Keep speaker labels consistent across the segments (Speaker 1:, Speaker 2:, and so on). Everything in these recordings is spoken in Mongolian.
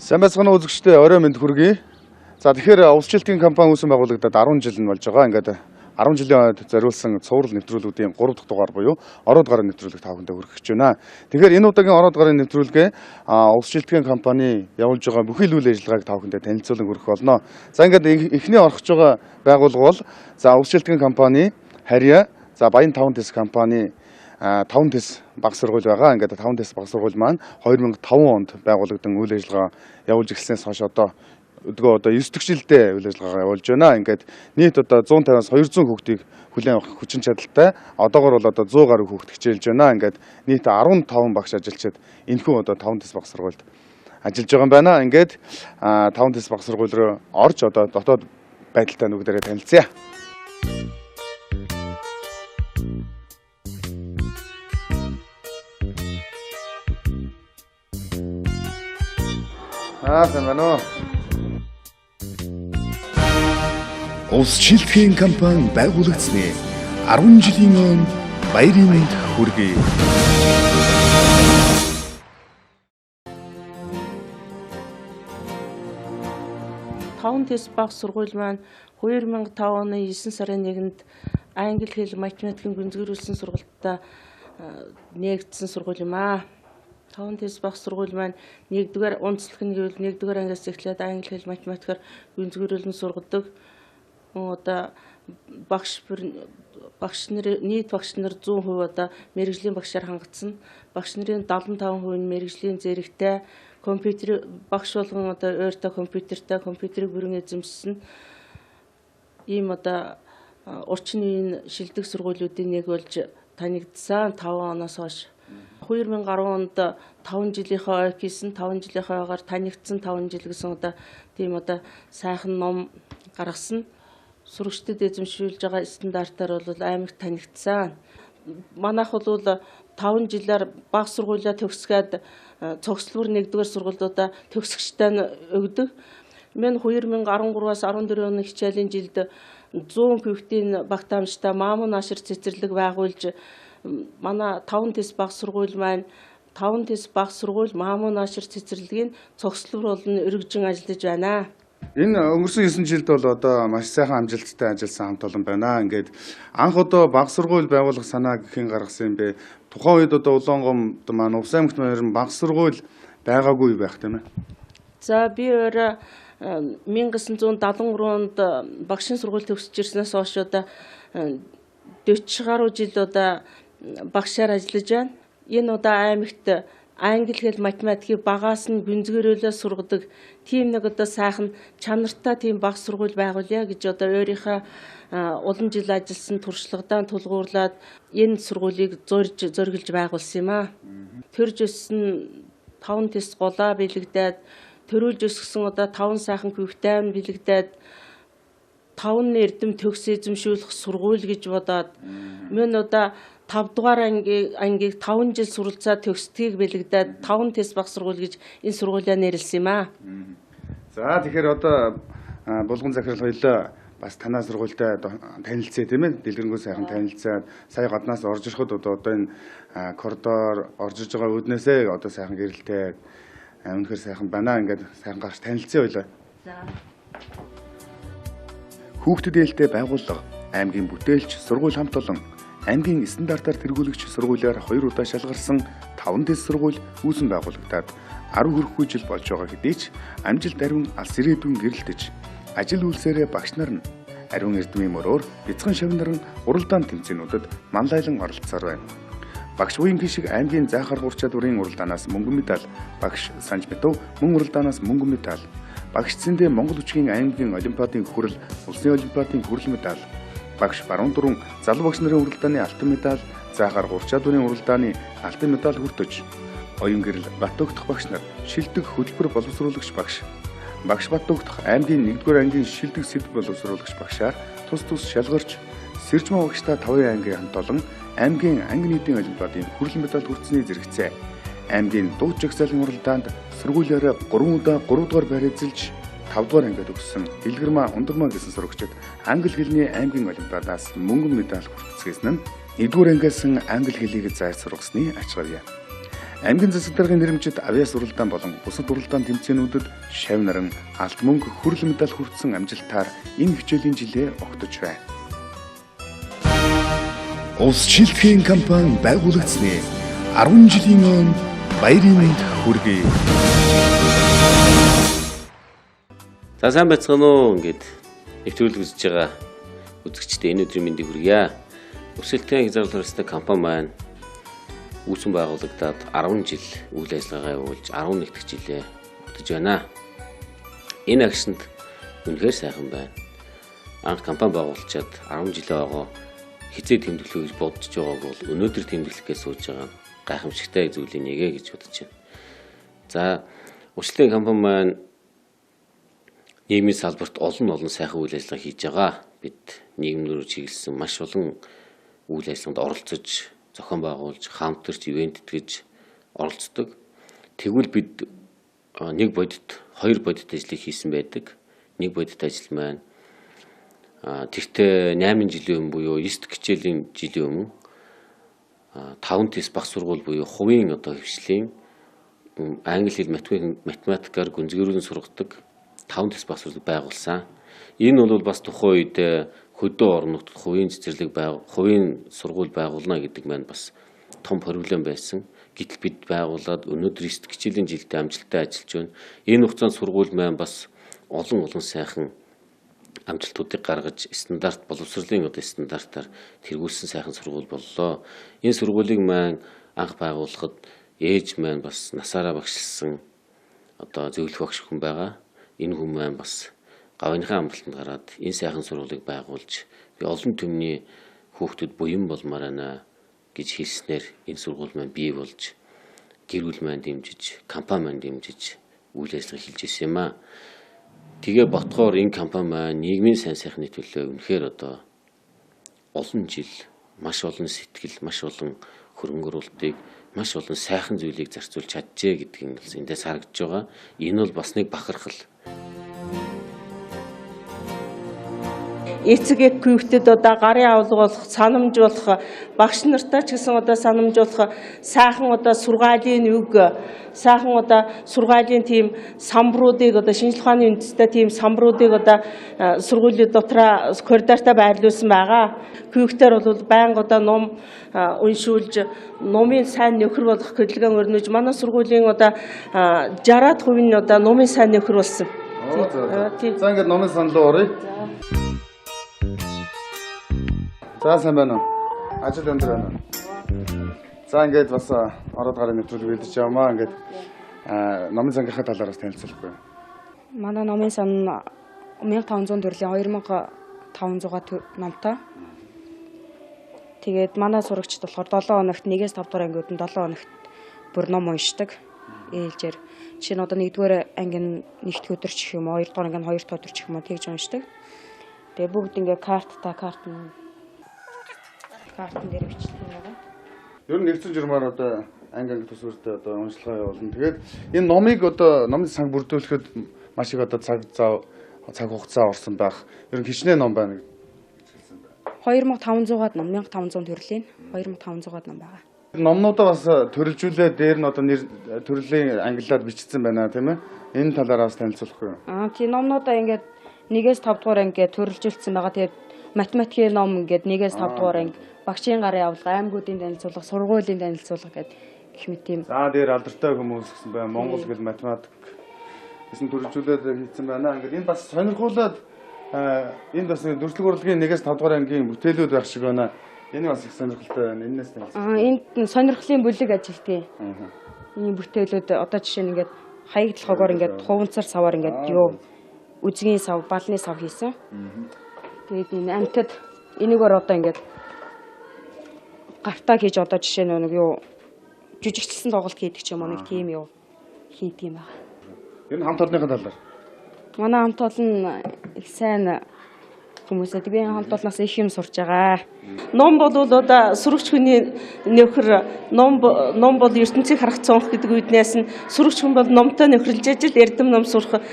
Speaker 1: Сайн байцгаана уу үзэгчдээ, орой мэнд хүргэе. За тэгэхээр улсчлалтын компани үүсгэн байгуулагдаад 10 жил нь болж байгаа. Ингээд 10 жилийн ойд зориулсан цуврал нэвтрүүлгүүдийн 3 дахь дугаар буюу ороод гарын нэвтрүүлэг тавхандаа хүргэж байна. Тэгэхээр энэ удаагийн ороод гарын нэвтрүүлгээ улсчлалтын компани явуулж байгаа бүхий л үйл ажиллагааг тавхандаа танилцуулан хүргэх болно. За ингээд эхний орхож байгаа байгууллага бол за улсчлалтын компани, Харьяа, за Баян 5 тэс компани 5 тэс баг сургууль байгаа. Ингээд 5 тэс баг сургууль маань 2005 онд байгуулагдсан үйл ажиллагаа явуулж эхэлснээс хойш одоо 9 дахь жилдээ үйл ажиллагаа явуулж байна. Ингээд нийт одоо 150-аас 200 хүүхдийг хүлээн авах хүчин чадалтай. Одоогоор бол одоо 100 гаруй хүүхд хичээлж байна. Ингээд нийт 15 багш ажилчид энэхүү одоо 5 тэс баг сургуульд ажиллаж байгаа юм байна. Ингээд 5 тэс баг сургууль руу орж одоо дотоод байдалтай нүгдэрээ танилцъя. Сайн байна уу?
Speaker 2: Улсчлалтын компани байгуулагдсны 10 жилийн өмнө баярын мэнд хүргэе.
Speaker 3: Таван тэс баг сургууль маань 2005 оны 9 сарын 1-нд англи хэл математикийн гүнзгийрүүлсэн сургалтад нээгдсэн сургууль юм аа. Таван тэс баг сургууль маань 1-р онцлог нь гэвэл 1-р ангиас эхлээд англи хэл математикаар гүнзгийрүүлэн сургадаг. Одоо нийт багш нар 100% одоо мэрэгжлийн багшаар хангагдсан. Багш нарын 75% нь мэрэгжлийн зэрэгтэй, компьютер багш болгон одоо ойртой компьютерийг бүрэн эзэмшсэн. Ийм одоо урчин үеийн шилдэг сургуулиудын нэг болж танигдсан 5 оноос хойш. 2010 онд 5 жилийнхаа ойг хийсэн, 5 жилийнхаа ойгоор танигдсан 5 жил гэсэн одоо тийм одоо сайхан ном гаргасан. Сурагчдад эзэмшүүлж байгаа стандартаар бол аймагт танигдсан. Манайх бол 5 жилээр бага сургуулиа төгсгээд цогцлбор 1-р сургуулиудаа төгсөгчтэй нь өгдөг. Мен 2013-аас 14 оны хичээлийн жилд 100 хүүхдийн багтаамжтай Маамун Ашир цэцэрлэг байгуулж манай 5 тэс бага сургууль маань 5 тэс бага сургууль Маамун Ашир цэцэрлэгийн цогцлбор болон өргөжин ажиллаж байна.
Speaker 1: Энэ өнгөрсөн 9 жилд бол одоо маш сайхан амжилттай ажилласан хамт олон байна. Ингээд анх одоо баг сургууль байгуулах санаа хэн гаргасан юм бэ? Тухайн үед одоо Улаангомд маань Увс аймагт маань баг сургууль байгаагүй байх тийм ээ.
Speaker 3: За би өөрөө 1973 онд багшийн сургууль төгсөж ирснээс хойш одоо 40 гаруй жил одоо багшаар ажиллаж байна. Энэ одоо аймагт англи хэл математикийг багаас нь гүнзгийрүүлээ сургадаг тийм нэг одоо сайхан чанартай тийм баг сургууль байгуулъя гэж одоо өөрийнхөө улам жил ажилласан туршлагадаа тулгуурлаад энэ сургуулийг зориглож байгуулсан юм аа. Төрж өссөн 5 тэс голаа бэлэгдээд төрүүлж өсгсөн одоо 5 сайхан хүүхдэд бэлэгдээд 5 эрдэм төгс эзэмшүүлэх сургууль гэж бодоод мен одоо 5 дугаар ангийг 5 жил суралцаад төгсдгийг бэлэгдээд 5 тэс баг сургууль гэж энэ сургуулиа нэрлсэн юм аа.
Speaker 1: За тэгэхээр одоо булган захирал хоёлоо бас танаа сургуультай танилцъя тийм ээ. Дэлгэрэнгүй сайхан танилцаад сая гаднаас орж ирэхэд одоо энэ коридор орж иж байгаа үүднээсээ одоо сайхан гэрэлтэй үнэхээр сайхан байна. Ингээд сайхан гарч танилцъя хоёлоо.
Speaker 3: За.
Speaker 2: Хүүхдэд ээлтэй байгууллага, аймгийн бүтээлч, сургууль хамт олон аймгийн стандартаар тэргүүлэгч сургуулиар 2 удаа шалгарсан 5 тэс сургууль үүсгэн байгуулагдаад 10 хүрэхгүй жил болж байгаа хэдий ч амжилт ариун алс ирээдүйн гэрэлтэж ажил үйлсээрээ багш нар нь ариун эрдмийн мөрөөр бяцхан шавнар нь уралдаан тэмцээнүүдэд манлайлан оролцсоор байна. Багш буян гişиг аймгийн заахар гур чадварын уралдаанаас мөнгөн медаль, багш Санж Битов мөн уралдаанаас мөнгөн медаль, багш Цэндэ Монгол хүчгийн аймгийн олимпиадын хүрэл, улсын олимпиадын хүрэл медаль, багш Баруун Дуран залуу багш нарын уралдааны алтан медаль, заахар гур чадварын уралдааны алтан медаль хүртэж, оюун гэрэл Бат өгдөх багш нар шилдэг хөтөлбөр боловсруулагч багш Бат өгдөх аймгийн 1-р ангийн шилдэг сэдв боловсруулагч багшаар тус шалгарч, Сэржмаа багштай 5 ангийн хамт олон аймгийн анги нийтийн олимпиадын хүрэл медаль хүртсэний зэрэгцээ. Аймгийн дуу жагсаалын уралдаанд сургуулиараа 3 удаа 3 дугаар байр эзэлж 5 дугаар ангид өгсөн Дэлгэрмаа Ундрмаа гэсэн сурагчид англи хэлний аймгийн олимпиадаас мөнгөн медаль хүртсгээс нь 1-р ангиас англи хэлийг зааж сургасны ач харьяа. Аймгийн засаг даргын нэрмжид авиа суралдаан болон бусад уралдаан тэмцээнүүдэд шав наран, алт мөнгө, хүрэл медаль хүртсэн амжилтаар энэ хичээлийн жилээ огтож байна. Улс шилтгэхийн компани байгуулагдсны 10 жилийн өмнө баярын мэнд хүргэе.
Speaker 4: За сайн байцгаана уу ингээд нэвтрүүлэг үзэж байгаа үзэгчдээ энэ өдрийн мэндийг хүргье. Өсөлтийн хязгаарлалт өрсөлдөөн компани маань үүсгэн байгуулагдаад 10 жил үйл ажиллагаагаа явуулж 11 дахь жилээ өгдөж байна. Энэ агшинд үнэхээр сайхан байна. Анх компани байгуулчаад 10 жилээ байгаа хизээ тэмдэглэх гэж бодож байгааг бол өнөөдөр тэмдэглэхээс сууж байгаа гайхамшигтай зүйлийн нэгэ гэж бодож байна. За өсөлтийн компани маань нийгмийн салбарт олон сайхан үйл ажиллагаа хийж байгаа. Бид нийгэмлөрөөр чиглэсэн маш олон үйл ажиллагаанд оролцож, зохион байгуулж, хамтарч, ивент итгэж оролцдог. Тэгвэл бид нэг бодит, хоёр бодит ажлыг хийсэн байдаг. Нэг бодит ажил маань тэгтээ 8 жилийн өмнө буюу 9 дэх хичээлийн жилийн өмнө 5 тэс бага сургууль буюу хувийн хвшлийн англи хэл математикаар гүнзгийрүүлэн сургадаг 5 тэс бага сургуулийг байгуулсан. Энэ бол бас тухайн үед хөдөө орон нутгад хувийн цэцэрлэг хувийн сургууль байгуулна гэдэг маань бас том проблем байсан. Гэтэл бид байгуулад өнөөдөр 9 дэх хичээлийн жилдээ амжилттай ажиллаж байна. Энэ хугацаанд сургууль маань бас олон сайхан амжилтуудыг гаргаж стандарт боловсролын стандартаар тэргүүлсэн сайхан сургууль боллоо. Энэ сургуулийг маань анх байгуулахад ээж маань бас насаараа багшилсан зөвлөх багш хүн байгаа. Энэ хүн маань бас гавьяаныхаа амралтанд гараад энэ сайхан сургуулийг байгуулж би олон түмний хүүхдүүд буян болмоор байна гэж хэлснээр энэ сургууль маань бий болж гэр бүл маань дэмжиж, компани маань дэмжиж үйл ажиллагаа хийж ирсэн юм аа. Тэгээ ботхоор энэ компани маань нийгмийн сайн сайхны төлөө үнэхээр олон жил маш олон сэтгэл, маш олон хөрөнгө оруулалтыг, маш олон сайхан зүйлийг зарцуулж чаджээ гэдэг нь эндээс харагдж байгаа. Энэ бол бас нэг бахархал.
Speaker 3: Эцэг хүүхдэд гарын авалга болох, санамжуулах, багш нартай ч гэсэн санамжуулах, сайхан сургуулийн үг, сайхан сургуулийн тийм самбаруудыг шинжлэх ухааны үндэстэй тийм самбаруудыг сургуулийн дотроо коридортоо байрлуулсан байгаа. Хүүхдээр бол байнга ном уншуулж, номын сайн нөхөр болох хөдөлгөөн өрнөж, манай сургуулийн 60% нь номын сайн нөхөр болсон.
Speaker 1: За ингээд номын санал руу оръё. За сайн байна уу? Ажил өндөр байна уу? За ингээд бас ороод гарын нэвтрүүлэг хийж явмаа. Ингээд номын сангийнхаа талаараас танилцуулахгүй.
Speaker 5: Манай номын сан 1500 төрлийн 2500 номтой. Тэгээд манай сурагчид болохоор 7 хоногт 1-5 дугаар ангиуд нь 7 хоногт бүр ном уншдаг. Ээлжээр. Жишээ нь 1-р ангийн 1-р өдөр ч гэх юм уу, 2-р ангийн 2-р өдөр ч гэх юм уу тэгж уншдаг. Тэгээд бүгд ингээ картан дээр бичлэг байгаа.
Speaker 1: Ер нь нэгдсэн журмаар анги төсвөрт уншлагаа явуулна. Тэгээд энэ номыг номын санг бүрдүүлэхэд маш их цаг хугацаа орсон байх. Ер нь хичнээн ном байна гэж хэлсэн байна.
Speaker 5: 2500-аад ном, 1500 төрлийн 2500-аад ном байгаа.
Speaker 1: Номнуудаа бас төрөлжүүлээд дээр нь нэр төрлийн англиар бичсэн байна тийм ээ. Энэ талаараа бас танилцуулахгүй юу?
Speaker 5: Тийм номнуудаа ингээд 1-5 дугаар анги төрөлжүүлсэн байгаа. Тэгээд математикийн ном ингээд 1-5 дугаар анги, багшийн гарын авалга, аймагуудын танилцуулга, сургуулийн танилцуулга гэдэг гэх мэт тийм. За
Speaker 1: дээр алдартай хүмүүс гэсэн байна. Монгол хэл математик гэсэн төрөлжүүлээд хийсэн байна. Ингээд энэ бас сонирхуулаад энд бас дөрвөлг урлагийн 1-5 дугаар ангийн бүтээлүүд байх шиг байна. Энэ бас их сонирхолтой байна. Энээс танилцуулга.
Speaker 5: Энд сонирхлын бүлэг ажил тийм. Энэ бүтээлүүд жишээ нь ингээд хаягдлахаар ингээд хуванцар саваар ингээд үзгийн сав, балны сав хийсэн. Тэгээд энэ амтад энийгээр ингээд гартаа хийж жишээ нь жижигчсэн тоглолт хийдэг ч юм уу нэг тийм хийдэг юм байна.
Speaker 1: Энэ хамт олонныхаа талаар.
Speaker 5: Манай хамт олон их сайн хүмүүсээ би хамт олноос их юм сурч байгаа.
Speaker 3: Ном бол сурагч хүний нөхөр, ном бол ертөнцийг харах цонх гэдэг үднээс нь сурагч хүн бол номтой нөхөрлж ажил эрдэм ном сурах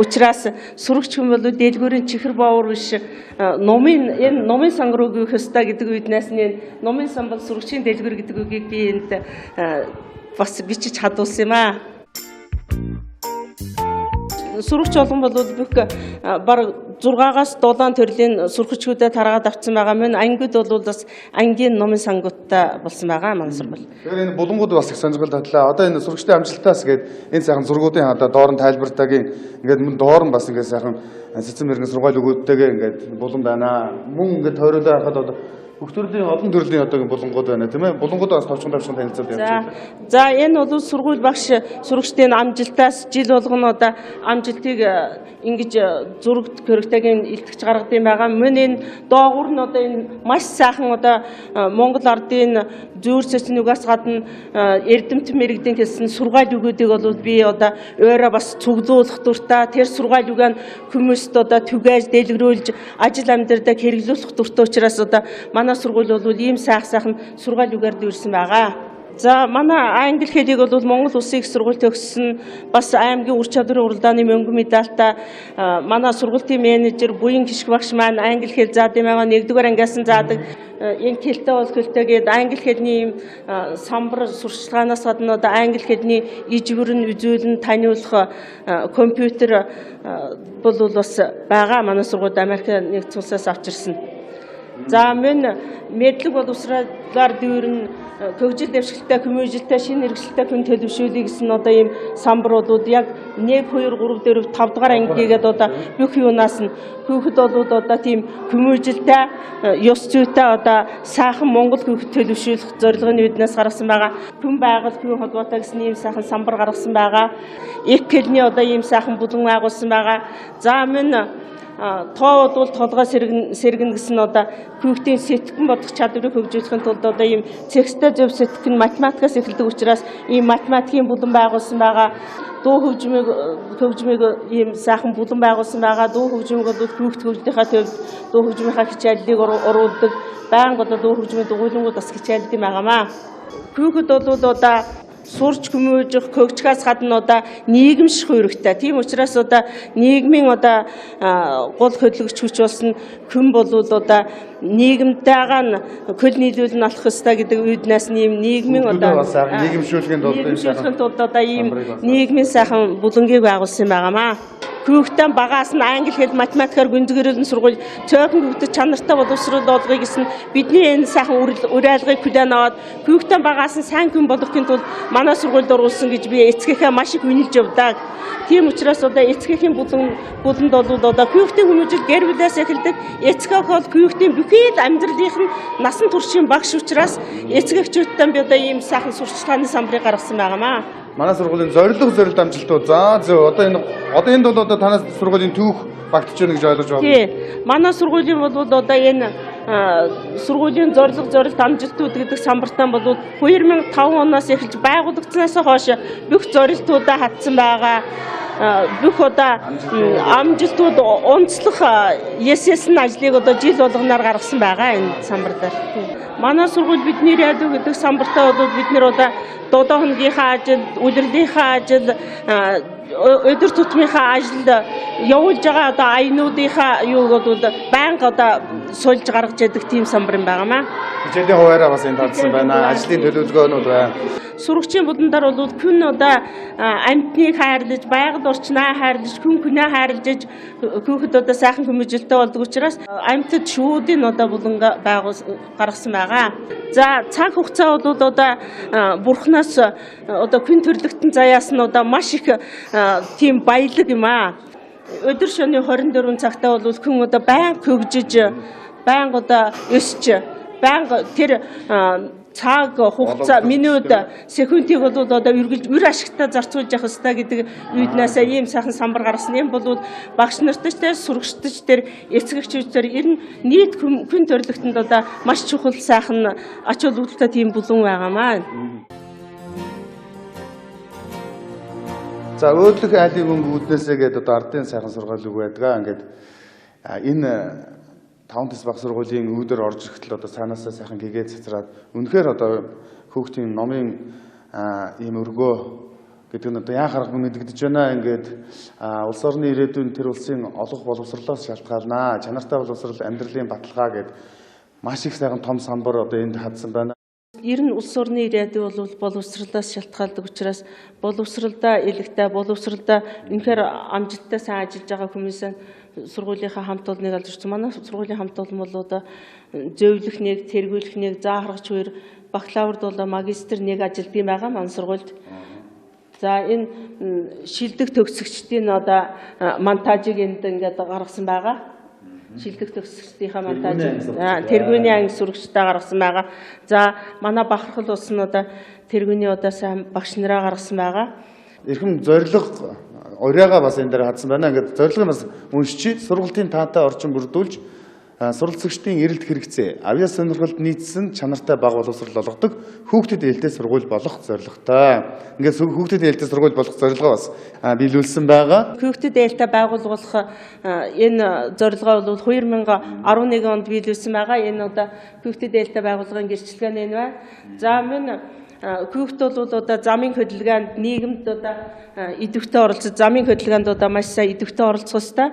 Speaker 3: учраас сурагч хүн бол дэлгүүрийн чихэр боовор биш номын сан руу гүйх ёстой гэдэг үднээс нь номын сан бол сурагчийн дэлгүүр гэдэг үгийг би энд бас бичиж чадуулсан юм аа. Сурагч болгон бол бүх бараг 6-аас 7 төрлийн сурагчдуудад таргаад авсан байгаа мөн ангид бол бас ангийн номын сангуудтай болсон байгаа манай сургууль.
Speaker 1: Тэгэхээр энэ булангууд бас их сонирхол татлаа. Одоо энэ сурагчдын амжилтаас гээд энэ сайхан зургуудын одоо доор нь тайлбартаагийн ингээд мөн доор нь бас ингээд сайхан цэцэн мэрэгэн сургаал өгөөдтэйгээ ингээд булан байна. Мөн ингээд тойруулаа хахад одоо бүх төрлийн олон төрлийн одоо булангууд байна тийм ээ. Булангуудаас товчхон танилцуулж явж байна.
Speaker 3: За энэ бол сургууль багш сурагчдын амжилтаас жил болгоно одоо амжилтыг ингэж зурагт көрөгтэйг илтгэж гаргадаг юм байгаа. Мөн энэ доогуур нь одоо энэ маш сайхан одоо Монгол ардын зөөр цэцнүгээс гадна эрдэмт мэрэгдэн хэлсэн сургаал өгөөдийг бол би одоо өөрөө бас цуглуулах дуртай. Тэр сургаал үгэн хүмүүст одоо түгээж дэлгэрүүлж ажил амьдралдаа хэрэглүүлэх дуртай учраас одоо манай сургууль бол ийм сайхан сургаал үгээр дүүрсэн байгаа. За манай англи хэлийг бол Монгол Улсын их сургуульд төгссөн бас аймгийн ур чадварын уралдааны мөнгө медальтай манай сургуулийн менежер буян гişг багш маань англи хэл заадаг байгаа 1-р ангиас нь заадаг энэ хэлтэй бол хөлтэйгээд англи хэлний юм самбар сурчлагаанаас гадна одоо англи хэлний ижгүр нь үзүүлэн таниулах компьютер бол бас байгаа манай сургуульд Америк нэгдсэн улсаас авч ирсэн. За мөн мэдлэг боловсролоор дүүрэн хөгжил дэвшилттэй, хүмүүжилтэй, шинэ хэрэгсэлтэй хүн төлөвшүүлэх гэсэн одоо ийм самбаруудад яг 1, 2, 3, 4, 5 дугаар ангигээд одоо бүх юунаас нь хүүхэд болоод одоо тийм хүмүүжилтэй, ёс зүйтэй одоо сайхан Монгол хүүхэд төлөвшүүлэх зорилгын үүднээс гаргасан байгаа. Хүн байгуулалт, хүн холбоотой гэсэн ийм сайхан самбар гаргасан байгаа. ЭК-ний одоо ийм сайхан булан байгуулсан байгаа. За мөн тоо бол толгой сэргэн гэсэн одоо хүүхдийн сэтгэн бодох чадварыг хөгжүүлэхийн тулд одоо ийм тексттэй зөв сэтгэн математикаас эхэлдэг учраас ийм математикийн булан байгуулсан байгаа. Дуу хөгжмийг ийм сайхан булан байгуулсан байгаа. Дуу хөгжмийг бол хүүхд хөгжлийнхаа төвд дуу хөгжмийнхаа хичээллийг оруулдаг. Байнга одоо дуу хөгжмийн дугуйлангууд бас хичээлдэг юм байнамаа. Хүүхэд бол одоо сурч хүмүүжих хөгжихээс гадна одоо нийгэмших үүрэгтэй. Тийм учраас одоо нийгмийн одоо гол хөдөлгөгч хүч болсон хүн болвол одоо нийгэмтэйгээ нь хөл нийлүүлэн олох ёстой гэдэг үүднээс нэм нийгмийн одоо нийгэмшүүлэхийн тулд одоо ийм нийгмийн сайхан булангийг байгуулсан юм байнамаа. Хүүхдэн багаас нь англи хэл математикаар гүнзгийрэлэн сургууль цөөхөн хүүхдэд чанартай боловсрол олгоё гэсэн бидний энэ сайхан үр айлгыг хүлээн аваад хүүхдэн багаас нь сайн хүн болгохын тулд манай сургуульд оруулсан гэж би эцгийнхээ маш их үнэлж явдаг. Тийм учраас одоо эцгийнхээ буланд бол одоо хүүхдийн хүмүүжил гэр бүлээс эхэлдэг. Эцгэх бол хүүхдийн бүхий л амьдралынх нь насан туршийн багш учраас эцгэгчүүдтэй би одоо ийм сайхан сурчлагын самбарыг гаргасан байнамаа.
Speaker 1: Манай сургуулийн зорилт амжилтууд. За зөв одоо энд бол одоо танаас сургуулийн түүх багтж байна гэж ойлгож байна.
Speaker 3: Тий. Манай сургуулийн бол одоо энэ сургуулийн зорилт амжилтууд гэдэг самбартаа бол 2005 оноос эхэлж байгуулагдсанаас хойш бүх зорилтуудаа хатсан байгаа. Бүх одоо амжилтууд онцлох ЕСС-ийн ажлыг одоо жил болгоноор гаргасан байгаа энэ самбар дээр. Манай сургууль бидний радио гэдэг самбартаа бол бид нэр одоо 7 хоногийнхаа ажил, улирлынхаа ажил, өдөр тутмынхаа ажилд явуулж байгаа одоо аянуудынхаа юуг бол байнга одоо сольж гаргаж яадаг тийм самбар юм байнамаа.
Speaker 1: Хичээлийн хуваараа бас энэ таарсан байна. Ажлын төлөвлөгөөнүүд байна.
Speaker 3: Сурагчийн будандар бол хүн одоо амьтныг хайрлаж, байгаль орчноо хайрлаж, хүнээ хайрлаж хүүхэд одоо сайхан хүмүүжилтэй болдог учраас амьтад шүүдийн одоо буланга гаргасан байгаа. За цаг хугацаа бол одоо бурхнаас одоо хүн төрлөختөн заяас нь одоо маш их тийм баялаг юм аа. Өдөр шөнийн 24 цагтаа бол хүн одоо байнга хөгжиж, байнга одоо өсч, байнга тэр цаг хугацаа минут секундыг бол одоо үргэлж үр ашигтай зарцуулж явах хэрэгтэй гэдэг үүднээс ийм сайхан самбар гаргасан юм бол багш нартай сурагчдад тэр эцэгчүүдээр ер нь нийт хүн төрлөختөнд одоо маш чухал сайхан ач холбогдолтой тийм булан байгаамаа.
Speaker 1: За өөдлөх айлын мөнгө үүднээсээ гээд одоо ардын сайхан сургаал үг байдгаа. Ингээд энэ 5 дэс баг сургуулийн үүдээр орж ирэхдээ одоо цаанаасаа сайхан гэгээд цацраад үнэхээр одоо хүүхдийн номын ийм өргөө гэдэг нь одоо яа харахгүй мэдэгдэж байна. Ингээд улс орны ирээдүйн тэр улсын олох боловсролоос шалтгаалнаа. Чанартай боловсрол амьдралын баталгаа гэд маш их сайхан том самбар одоо энд хадсан байна.
Speaker 3: ер нь улс орны ирээдүй бол боловсролоос шалтгаалдаг учраас боловсролдоо илэгтэй боловсролдоо үнэхээр амжилттай сайн ажиллаж байгаа хүмүүсийн сургуулийнхаа хамт олныг алж ирсэн. Манай сургуулийн хамт олон бол одоо зөвлөх нэг, тэргүүлэх нэг, заахаргач 2, бакалаврд бол магистр 1 ажилтдаг юм байгаа манай сургуульд. За энэ шилдэг төгсөгчдийн одоо монтажийг энд ингээд гаргасан байгаа. Шилдэг төгсөгчдийнхаа монтаж тэргүүний анги сурагчтай гаргасан байгаа. За манай бахархал улс нь одоо тэргүүний одоо сайн багш нараа гаргасан байгаа.
Speaker 1: Эрхэм зорилго урайгаа бас энэ дээр хадсан байна. Ингээд зорилгыг бас уншичи сургалтын таатай орчин бүрдүүлж суралцагчдын эрэлт хэрэгцээ, авьяас сонирхолд нийцсэн чанартай бага боловсрол олгодог хүүхдэд ээлтэй сургууль болох зорилготой. Ингээд хүүхдэд ээлтэй сургууль болох зорилгоо бас биелүүлсэн байгаа.
Speaker 3: Хүүхдэд ээлтэй байгуулах энэ зорилгоо бол 2011 онд биелүүлсэн байгаа. Энэ одоо хүүхдэд ээлтэй байгууллагын гэрчлэгээ нь байна. За мөн хүүхд бол одоо замын хөдөлгөөнд нийгэмд одоо идэвхтэй оролцож замын хөдөлгөөнд одоо маш сайн идэвхтэй оролцох ёстой.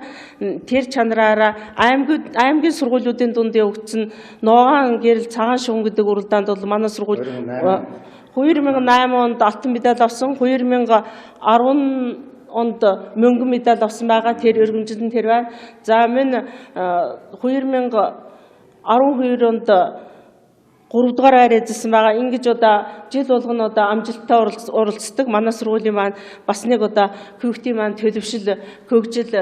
Speaker 3: Тэр чанараараа аймгийн сургуулиудын дунд явагдсан ногоон гэрэл цагаан шугам гэдэг уралдаанд бол манай сургууль 2008 онд алтан медаль авсан, 2010 онд мөнгөн медаль авсан байгаа. Тэр өргөмжлөл нь тэр байна. За мөн 2012 онд 3 дугаар байр эзэлсэн байгаа. Ингэж одоо жил болгоно одоо амжилттай оролцдог. Манай сургуулийн маань бас нэг одоо хүүхдийн маань төлөвшил, хөгжил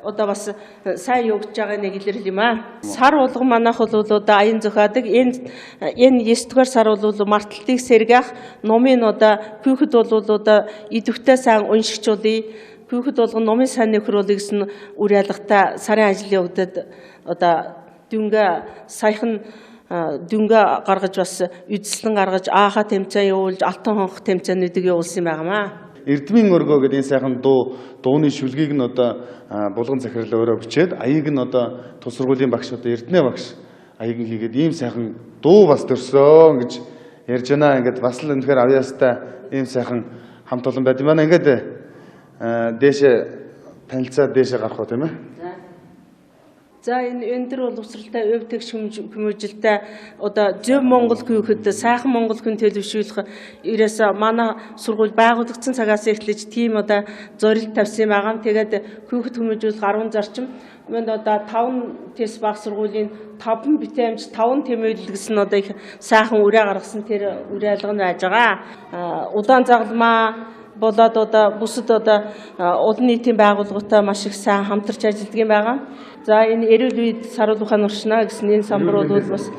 Speaker 3: одоо бас сайн явагдаж байгаа нэг илэрхийл юм аа. Сар болгон манайх бол одоо аян зохиадаг. Энэ 9 дугаар сар бол марталтыг сэргээх номын одоо хүүхэд бол одоо идэвхтэй сайн уншигчулъя. Хүүхэд болгон номын сайн нөхрөлийг гэсэн үр ялгатай сарын ажил явагдаад одоо дүнгээ саяхан дүнгээ гаргаж бас үдслэн гаргаж ааха тэмцээн явуулж алтан хонх тэмцээнүүдийг явуулсан юм байнамаа.
Speaker 1: Эрдмийн өргөө гэдэг энэ сайхан дууны шүлгийг нь одоо булган захирал өөрөө бичээд аяыг нь одоо тус сургуулийн багш одоо Эрдэнэ багш аяыг нь хийгээд ийм сайхан дуу бас төрсөн гэж ярьж байна. Ингээд бас л үнэхээр авьяастай ийм сайхан хамт олон байд юм байна. Ингээд дээшээ танилцаад дээшээ гарах уу тийм ээ?
Speaker 3: За энэ өндөр боловсралтай өв тэгш хүмүүжилтэй одоо зөв Монгол хүүхэд сайхан Монгол хүн төлөвшүүлэх ерөөсө манай сургууль байгуулагдсан цагаас эхлэж тийм одоо зорилт тавьсан юм байгаа. Тэгээд хүүхэд хүмүүжүүлэх 10 зарчим мөн одоо 5 тест баг сургуулийн 5 битэмж 5 тэмүүлэл гэсэн одоо их сайхан үрээ гаргасан тэр үрээ алга нь байж байгаа. Удаан загалмаа болоод одоо бусад одоо олон нийтийн байгууллагатай маш их сайн хамтарч ажилладаг юм байгаа. За энэ эрүүл үед саруул ухаан уршна гэсэн энэ самбар бол бас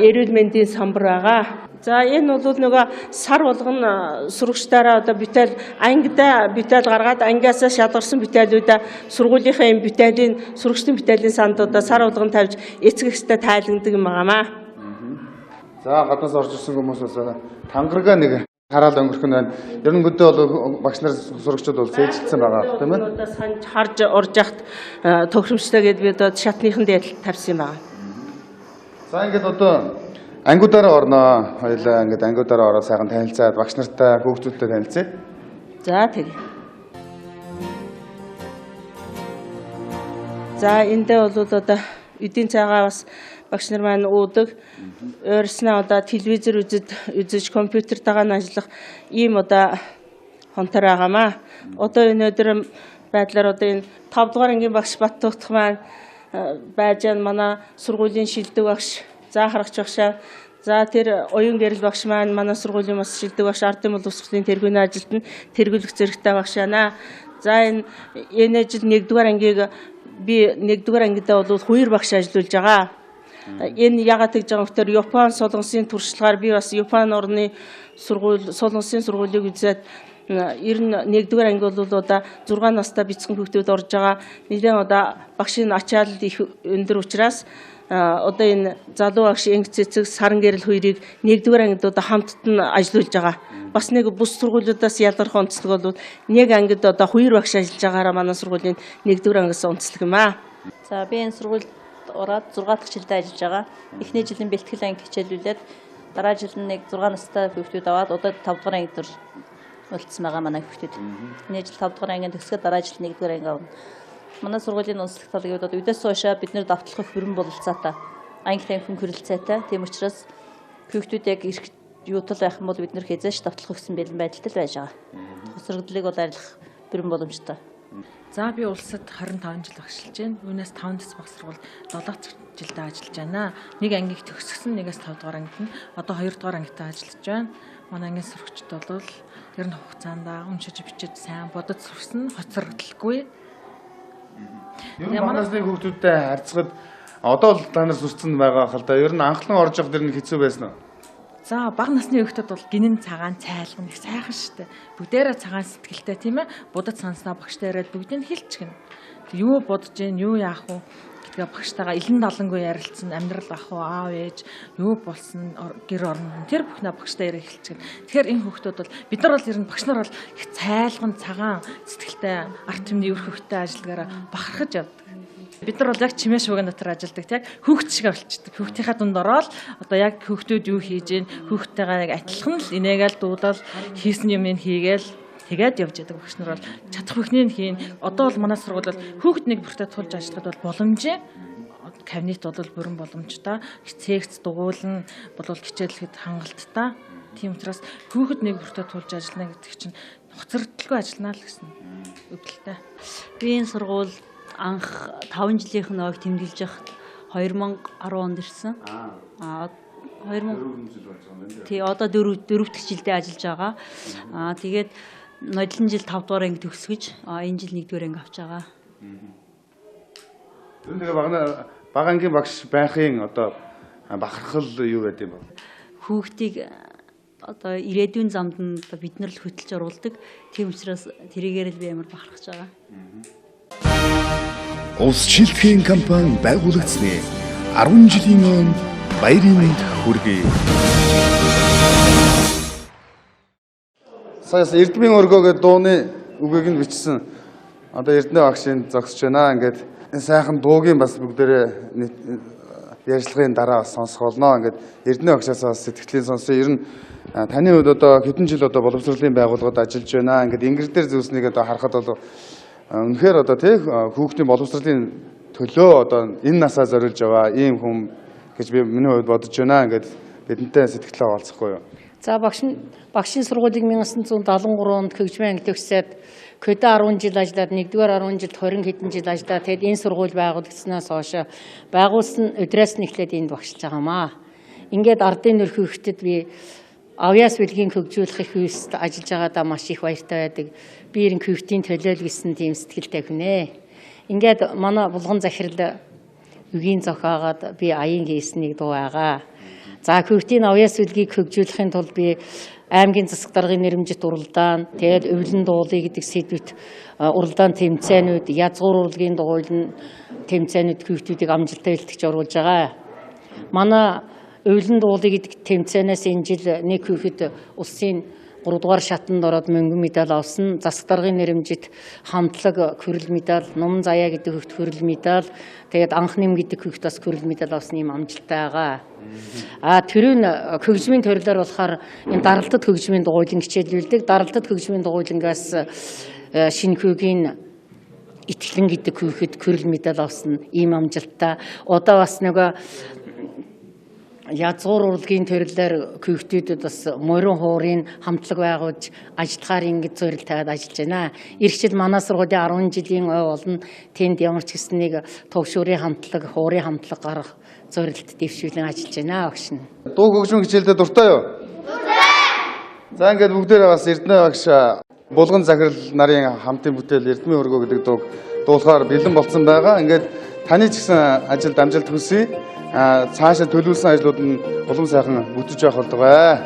Speaker 3: эрүүл мэндийн самбар байгаа. За энэ бол нөгөө сар болгон сурагчдаараа одоо бүтээл ангидаа бүтээл гаргаад ангиасаа шалгарсан бүтээлүүдээ сургуулийнхаа энэ бүтээлийн сурагчдын бүтээлийн санд одоо сар болгон тавьж эцэг эхтэй тайлагнадаг юм байнамаа.
Speaker 1: За гаднаас орж ирсэн хүмүүс бас тангарага нэг хараал өнгөрөх нь байна. Ерөнхийдөө бол багш нар сурагчид бол цээжилсэн байгаа тийм ээ.
Speaker 3: Одоо санаж харж орж яхад тохиромжтой гэдээ би одоо шатныхан дээр тавьсан юм байна.
Speaker 1: За ингээд одоо ангиудаараа орноо. Хоёлаа ингээд ангиудаараа ороо сайхан танилцаад багш нартай хүүхдүүдтэй танилцъя.
Speaker 3: За тэгье. За эндээ бол одоо эдийн цагаа бас багш нар маань уудаг. Ойрсноо одоо телевизэр үзэж компьютертайгаа ажиллах ийм одоо хонтор байгаамаа. Одоо энэ өдөр байдлаар одоо энэ 5 дугаар ангийн багш Баттугдах маань байж байгаа манай сургуулийн шилдэг багш заахаргач багшаа. За тэр оюун гэрэл багш маань манай сургуулийн бас шилдэг багш ардын боловсролын тэргүүний ажилд нь тэргүүлэх зэрэгтэй багш байна. За энэ жил 1 дугаар ангийг би 1 дугаар ангидаа бол 2 багш ажиллуулж байгаа. Энэ ягаад гэж байгаа вөхтөр Япон солонгосын туршлагаар би бас Япон орны солонгосын сургуулийг үзээд ер нь 1 дугаар анги бол одоо 6 настай бяцхан хүүхдүүд орж байгаа. Нэгэн одоо багшийн ачаалал их өндөр учраас одоо энэ залуу багш цэцэг саран гэрэл хоёрыг 1 дугаар ангид одоо хамтд нь ажиллуулж байгаа. Бас нэг бус сургуулиудаас ялгарх онцлог бол нэг ангид одоо 2 багш ажиллаж байгаараа манай сургуулийн 1 дугаар ангиас онцлог юм аа.
Speaker 6: За би энэ сургуульд ороод 6 дахь жилдээ ажиллаж байгаа. Эхний жилийн бэлтгэл анги хичээлүүлээд дараа жил нь 6 настай хүүхдүүд аваад одоо 5 дугаар ангид үлдсэн байгаа манай хүүхдүүд. Эхний жил 5 дугаар ангийн төгсгөө дараа жил 1 дугаар анги авна. Манай сургуулийн онцлог тал гэвэл одоо үдээс хойшоо бид нэр давталхах бүрэн бололцоотой. Анги танхим хүрэлцээтэй. Тийм учраас хүүхдүүд яг юутал байх юм бол бид нэр хязгаарч давтлах өгсөн байдалтай л байж байгаа. Тусрагдлыг бол арилгах бүрэн боломжтой.
Speaker 7: За би улсад 25 жил багшилж байна. Үүнээс 5 дэс баг сургууль 7 жилдээ ажиллаж байна. Нэг ангийг төгсгсөн, нэгээс 5 дугаар ангид нь одоо 2 дугаар ангитаа ажиллаж байна. Манай ангийн сурагчид бол тэр нь хугацаанд уншиж бичиж сайн бодож сурсан, хоцрогдолгүй.
Speaker 1: Ер нь манаас нэг хүүхдүүдтэй харьцахад одоо л та нар сурцсан байгаа хэл да. Ер нь анхлан орж явах дэр нь хэцүү байсан уу?
Speaker 7: За бага насны хүүхдүүд бол гинэн цагаан цайлган их сайхан штэ. Бүгдээрээ цагаан сэтгэлтэй тийм ээ. Будад санснаа багштай яриад бүгдийг хэлчихнэ. Юу бодож гин, юу яах вэ? Гэдгээ багштайгаа илэн далангүй ярилцсан, амьдрал ах уу, аав ээж, юу болсон, гэр орно. Тэр бүхнээ багштай яриа хэлчихнэ. Тэгэхээр энэ хүүхдүүд бол бид нар бол ер нь багш нар бол их цайлган цагаан сэтгэлтэй, арт түмний өр хөвгтэй ажиллагаараа бахархаж явдаг. Бид нар бол яг чимээ шууган дотор ажилладаг яг хүүхд шиг болчдөг. Хүүхдийнхаа дунд ороод одоо яг хүүхдүүд юу хийж гин хүүхдтэйгээ яг адилхан л инээгээл дуудаад хийсэн юм ин хийгээл тэгээд явж яадаг багш нар бол чадах бүхнийг хийн. Одоо бол манай сургууль бол хүүхд нэг бүртээ тулж ажиллахад бол боломжтой. Кабинет бол бүрэн боломжтой. Цэгц дугуулна болвол хичээлэхэд хангалттай. Тийм учраас хүүхд нэг бүртээ тулж ажиллана гэдэг чинь хоцрогдолгүй ажиллана л гэсэн үгдэлтэй.
Speaker 8: Би энэ сургууль анх 5 жилийнх нь ойг тэмдэглэж явахад 2010 онд ирсэн. 2000 тий одоо 4 дэх жилдээ ажиллаж байгаа. Тэгээд нодлон жил 5 дугаар анги төгсгөж энэ жил 1 дугаар анги авч байгаа.
Speaker 1: Тэр нэг бага ангийн багш байхын одоо бахархал юу байд юм бэ?
Speaker 8: Хүүхдийг одоо ирээдүйн замд нь бид нар л хөтлж оруулдаг. Тийм учраас тэрийгээр л би амар бахархаж байгаа.
Speaker 2: Улс шилтгэхийн компани байгуулагдсны 10 жилийн өмнө баярын мэнд хүргэе.
Speaker 1: Саяас Эрдмийн өргөө гэдэг дууны үгийг нь бичсэн. Одоо Эрдэнэ багшийн зогсож байна. Ингээд сайхан дуугийн бас бүгдээрээ ярьцлагын дараа бас сонсох болно. Ингээд Эрдэнэ багшаас бас сэтгэлийн сонсоо. Ер нь таны хувьд одоо хэдэн жил одоо боловсролын байгууллагад ажиллаж байна. Ингээд ингэр дээр зүйлснийг одоо харахад бол үнэхээр одоо тий хүүхдийн боловсролын төлөө одоо энэ насаа зориулж яваа ийм хүн гэж би миний хувьд бодож байна. Ингээд бидэнтэй сэтгэлээ хаалцахгүй юу?
Speaker 9: За багшийн сургуулийг 1973 онд хөгжмийн анги төгсөөд КОД 10 жил ажиллаад 1-р 10 жилд 20 хэдэн жил ажиллаад тэгэд энэ сургууль байгуулагдсанаас хойш байгуулсан өдрөөс нь эхлээд энд багшилж байгаамаа. Ингээд ардын нөр хүүхдэд би авьяас билгийн хөгжүүлэх хүйст ажиллаж байгаадаа маш их баяртай байдаг. Би ерэн хүүхдийн төлөөл гэсэн тийм сэтгэлтэй хүн ээ. Ингээд манай булган захирал үгийн зохиогоод би аян хийснийг дуу байгаа. За хүүхдийн авьяас билгийг хөгжүүлэхийн тулд би аймгийн засаг даргын нэрмжит уралдаан, тэгээд өвлөн дуулыг гэдэг сэдвэт уралдаан тэмцээнүүд, язгуур урлагийн дуулын тэмцээнүүд хүүхдүүдийг амжилттай бэлтгэж оруулж байгаа. Манай өвлөн дуулыг гэдэг тэмцээнээс энэ жил нэг хүүхэд улсын 3 дугаар шатанд ороод мөнгөн медаль авсан. Засаг даргын нэрмжит хамтлаг хүрэл медаль, Нум Заяа гэдэг хүүхэд хүрэл медаль, тэгээд Анх нэм гэдэг хүүхэд бас хүрэл медаль авсан юм амжилттай байгаа. Тэрүүн хөгжмийн төрлөөр болохоор энэ даралтад хөгжмийн дугуйлан хичээлүүлдэг. Даралтад хөгжмийн дугуйлангаас шинэ хүүгийн Итгэлэн гэдэг хүүхэд хүрэл медаль авсан ийм амжилттай. Одоо бас нөгөө язгуур урлагийн төрлөөр хүүхдүүдэд бас морин хуурын хамтлаг байгуулж ажиллахаар ингэж зорилт тавиад ажиллаж байна. Ирэх жил манай сургуулийн 10 жилийн ой болно. Тэнд ямар ч гэсэн нэг төвшүүрийн хамтлаг, хуурын хамтлаг гарах зорилт дэвшүүлэн ажиллаж байна багш нь.
Speaker 1: Дуу хөгжмийн хичээлдээ дуртай юу? Дуртай. За ингээд бүгдээрээ бас Эрдэнэ багш булган захирал нарын хамтын бүтээл Эрдмийн өргөө гэдэг дууг дуулахаар бэлэн болсон байгаа. Ингээд таны ч гэсэн ажилд амжилт хүсье. Цаашаа төлөвлөсөн ажлууд нь улам сайхан бүтэж явах болтугай.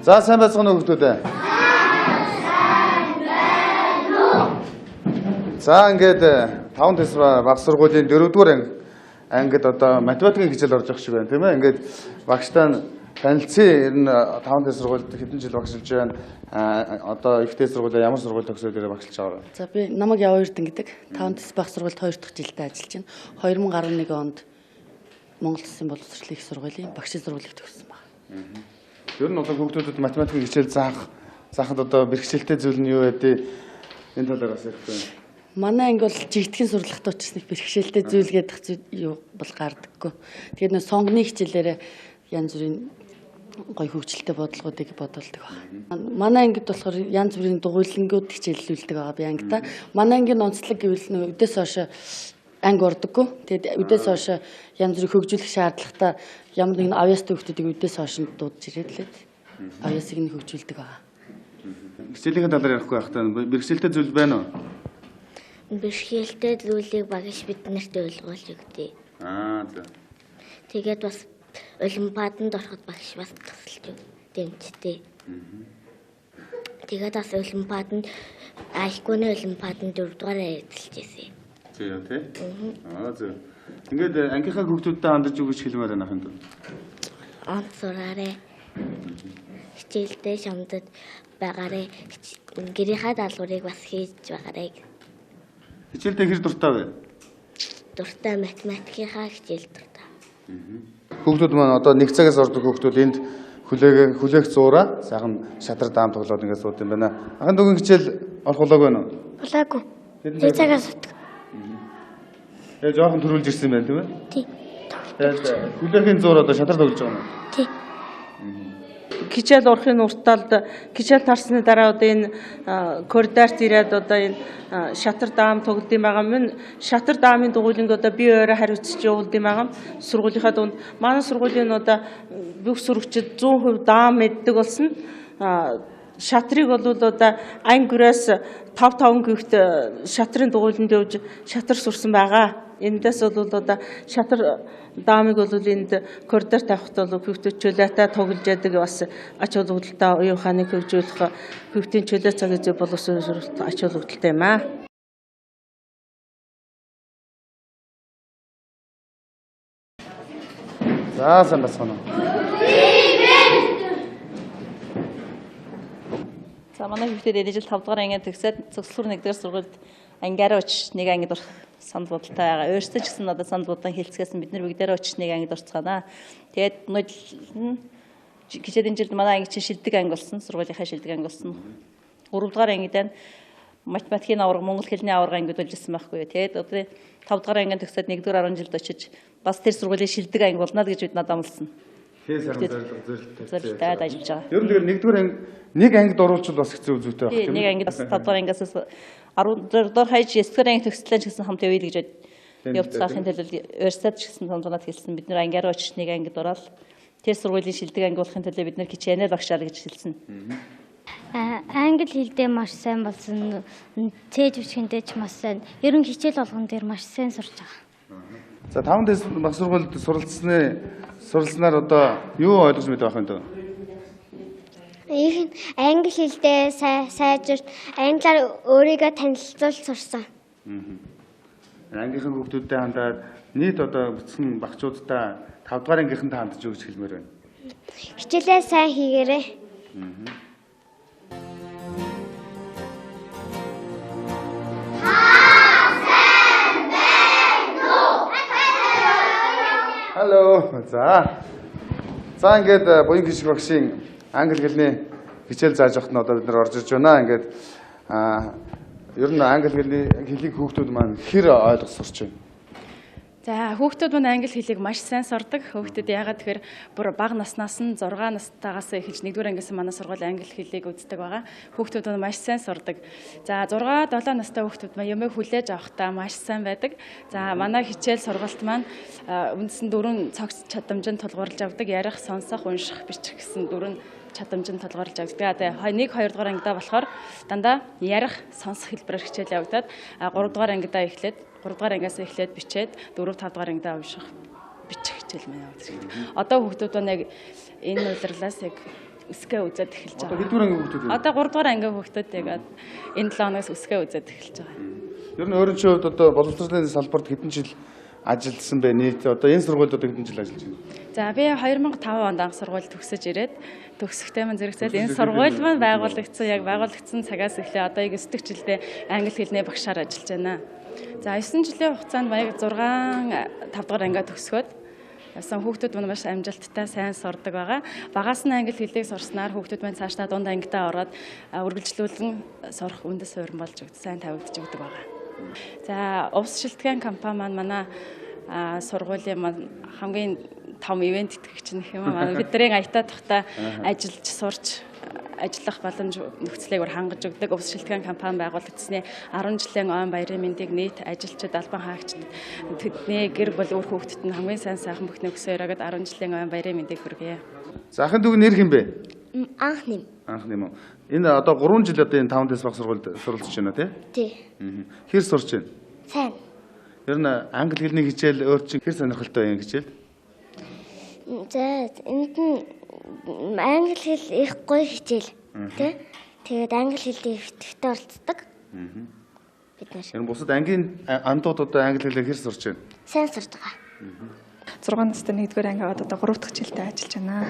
Speaker 1: За сайн байцгаана уу хүүхдүүд. За ингээд 5 тэс баг сургуулийн 4-р ангид одоо математикийн хичээл орж явах шиг байна тийм ээ. Ингээд багштай танилцъя. Ер нь 5 тэс сургуульд хэдэн жил багшилж байна. Одоо ихтэй сургуулиа ямар сургууль төгсөөд ирээ багшилж байгаа вэ?
Speaker 10: За би намайг Яваердэн гэдэг 5 тэс баг сургуульд 2 дахь жилдээ ажиллаж байна. 2011 онд Монгол Улсын боловсролын их сургуулийн багшийн сургуулийг төгссөн байна.
Speaker 1: Ер нь одоо хүүхдүүдэд математикийн хичээл заахад одоо бэрхшээлтэй зүйл нь юу байдгийг энэ талаар бас ярих.
Speaker 10: Манай анги бол жигтгэн сурлагатай учраас нэг бэрхшээлтэй зүйл гэдэг юу бол гардаггүй. Тэгээд нөө сонгоны хичээлээр янз бүрийн гоё хөгжилтэй бодлогоодыг бодолдог байна. Манай ангид болохоор янз бүрийн дугуйлангууд хичээллүүлдэг байгаа би ангита. Манай ангийн онцлог гэвэл нөө үдээс хойш анги ордоггүй. Тэгээд үдээс хойш янз бүрийн хөгжүүлэх шаардлагатай ямар нэгэн авьяастай хүмүүсийг үдээс хойш дуудаж ирээд лээд авьяасыг нь хөгжүүлдэг байгаа.
Speaker 1: Хичээлийн талаар ярихгүй байхдаа бэрхшээлтэй зүйл байна уу?
Speaker 11: Бэрхшээлтэй зүйлийг багш биднэрт ойлгуулж өгдөө.
Speaker 1: За.
Speaker 11: Тэгээд бас олимпиаданд ороход багш бас тусалж дэмждэг. Тэгээд бас олимпиаданд айконы олимпиаданд 4-р эзэлж ирсэн.
Speaker 1: Тийм тий. За. Ингээд ангийнхаа хүүхдүүдтэй хандаж юу гэж хэлмээр байна ахын.
Speaker 11: Он сураарэ. Хичээлдээ шамдад байгаарэ. Гэрийнхаа даалгаврыг бас хийж байгаарэ.
Speaker 1: Хичээлдээ хэр дуртай вэ?
Speaker 11: Дуртай математикийнхаа хичээл дуртай.
Speaker 1: Хүүхдүүд маань одоо 1 цагаас ордог хүүхдүүд энд хүлээх зуураа сайхан шадар даам тоглоод ингээд сууд юм байна. Ахын дүүгийн хичээл орох болоогүй байна уу?
Speaker 11: Болоогүй. 1 цагаас ордог.
Speaker 1: Тэгээ жоохон төрүүлж ирсэн байна тийм ээ?
Speaker 11: Тий.
Speaker 1: Тэгээд хүлээхийн зуур одоо шадар тоглож байгаа юм.
Speaker 11: Тий.
Speaker 3: Хичээл урахын урталд хичээл тарсны дараа одоо энэ коридорт ирээд одоо энэ шатар даам тоглодсон байгаа юм. Шатар даамын дугуйланг одоо бие өөрөө хариуцж явуулдаг байгаа юм. Сургуулийнхаа дунд манай сургуулийн одоо бүх сурагчид 100% даам мэддэг болсон. Шатрыг бол одоо ангироос 5 гихт шатрын дугуйланд явж шатар сурсан байгаа. Эндээс бол одоо шатар даамыг бол энд коридор тавихт бол хүүхдүүд чөлөөтэй тоглож яадаг бас ач холбогдолтой оюун ухааныг хөгжүүлэх хүүхдийн чөлөө цаг зүй боловсрол ач холбогдолтой юм аа.
Speaker 1: За сайн басна.
Speaker 6: За манай хүүхдүүд энэ жил 5 дугаар ангид төгсөөд цогцлогор 1-р сургуульд ангиараа очиж нэг ангид орох санал бодолтой байгаа. Өөрсдөө ч гэсэн одоо санал бодлон хэлцгээс бид нар бүгдээрээ очиж нэг ангид орцгаана. Тэгээд нөлн хичээд энэ жилд манай анги чинь шилдэг анги болсон. Сургуулийнхаа шилдэг анги болсон. 3 дугаар ангид математикийн аварга, монгол хэлний аварга ангид болж ирсэн байхгүй юу. Тэгээд одоо 5 дугаар ангид төгсөөд 1-р 10 жилд очиж бас тэр сургуулийн шилдэг анги болно гэж бид надад амласан. Зорилттой ажиллаж байгаа.
Speaker 1: Ер нь тэгэл 1-р анги нэг ангид оруулчихвал бас хэцүү зүйтэй байх
Speaker 6: тийм. Нэг ангид бас 5 дугаар ангиас 14 дугаар хаяж 9-р анги төгслөө ч гэсэн хамт явъя гэж явцгаахын төлөө университет ч гэсэн томдонод хэлсэн. Бид нэр ангиараа очиж нэг ангид ороод тэр сургуулийн шилдэг анги болохын төлөө бид нэр хичээнэ багшаар гэж хэлсэн.
Speaker 11: Англи хэлдээ маш сайн болсон. Цээж бичгэндээ ч маш сайн. Ер нь хичээл болгон дээр маш сайн сурч байгаа.
Speaker 1: За 5 дэс баг сургуульд суралцсанаар одоо юу ойлгож мэд байх юм бэ?
Speaker 11: Англи хэлдээ сайжирч англиар өөрийгөө танилцуулж сурсан.
Speaker 1: Ангийнхаа хүүхдүүдтэй хандаад нийт одоо бүтсэн багчуудтай 5 дугаар ангийнхантай хандж өгч хэлмээр байна.
Speaker 11: Хичээлээ сайн хийгээрэй.
Speaker 1: Hello. За ингээд буян гişг багшийн англи хэлний хичээл зааж явахт нь одоо бид нар орж ирж байна. Ингээд ер нь англи хэлийг хүүхдүүд маань хэр ойлгож сурч байна?
Speaker 12: За хүүхдүүд маань англи хэлийг маш сайн сурдаг. Хүүхдүүд яагаад тэгэхээр бүр бага наснаас нь 6 настайгаас эхэлж 1-р ангиас манай сургуулийн англи хэлийг үздэг байгаа. Хүүхдүүд маань маш сайн сурдаг. За 6-7 настай хүүхдүүд маань юмыг хүлээж авахдаа маш сайн байдаг. За манай хичээл сургалт маань үндсэн 4 цогц чадамжинд тулгуурлаж авдаг. Ярих, сонсох, унших, бичих гэсэн 4 чадамжинд толгоорлж авдаг. Тэгээ 1-2 дугаар ангидаа болохоор дандаа ярих, сонсох хэлбэрээр хичээл явагдаад 3 дугаар ангидаа эхлээд 3 дугаар ангиас эхлээд бичээд 4-5 дугаар ангидаа унших, бичих хичээл маань явагдаж байна. Одоо хүүхдүүд маань яг энэ удирлаас яг өсгөө үзээд эхэлж
Speaker 1: Одоо
Speaker 12: байгаа.
Speaker 1: хэдвэр анги хүүхдүүд вэ?
Speaker 12: Одоо 3 дугаар анги хүүхдүүд тэгээд энэ 7 хоногоос өсгөө үзээд эхэлж байгаа.
Speaker 1: Ер нь өөрийн хувьд одоо боловсролын салбарт хэдэн жил ажилласан бэ? Нийт одоо энэ сургуульд одоо хэдэн жил ажиллаж байна?
Speaker 12: За би 2005 онд анх сургууль төгсөж ирээд төгсөхтэй маань зэрэгцээд энэ сургууль маань байгуулагдсан яг байгуулагдсан цагаас эхлээ одоо яг 9 дэх жилдээ англи хэлний багшаар ажиллаж байна. За 9 жилийн хугацаанд баяг 5 дугаар ангиа төгсгөөд ясан хүүхдүүд маань маш амжилттай сайн сурдаг байгаа. Багаас нь англи хэлийг сурснаар хүүхдүүд маань цаашдаа дунд ангидаа ороод үргэлжлүүлэн сурах үндэс суурин болж сайн тавигдж өгдөг байгаа. За увс шилтгэн компани маань манай сургуулийн маань хамгийн том ивент итгэгч нөх юм аа. Бидний аятаа тухтай ажиллаж сурч ажиллах боломж нөхцөлийг хангаж өгдөг увс шилтгэн компани байгуулагдсны 10 жилийн он баярын мэндийг нийт ажилчид албан хаагчид тэдний гэр бүл үр хүүхдэд нь хамгийн сайн сайхан бүхний өсөөрөөд 10 жилийн он баярын мэндийг хүргэе.
Speaker 1: За ахын дүүг нэр хэм бэ?
Speaker 11: Анх нэм.
Speaker 1: Анх нэм үү. Энэ одоо 3 жил одоо энэ 5 дэс баг сургуульд суралцж байна тий?
Speaker 11: Тий.
Speaker 1: Хэр сурч байна?
Speaker 11: Сайн.
Speaker 1: Ер нь англи хэлний хичээл өөр чинь хэр сонирхолтой юм хичээл?
Speaker 11: За энд нь англи хэл их гоё хичээл тий. Тэгээд англи хэлний хэвтэ оролцдог. Бид нар.
Speaker 1: Ер нь бусад ангийн андууд одоо англи хэлээр хэр сурч байна?
Speaker 11: Сайн сурж байгаа.
Speaker 13: 6 настай 1-р анги аваад одоо 3 дахь жилдээ ажиллаж байна.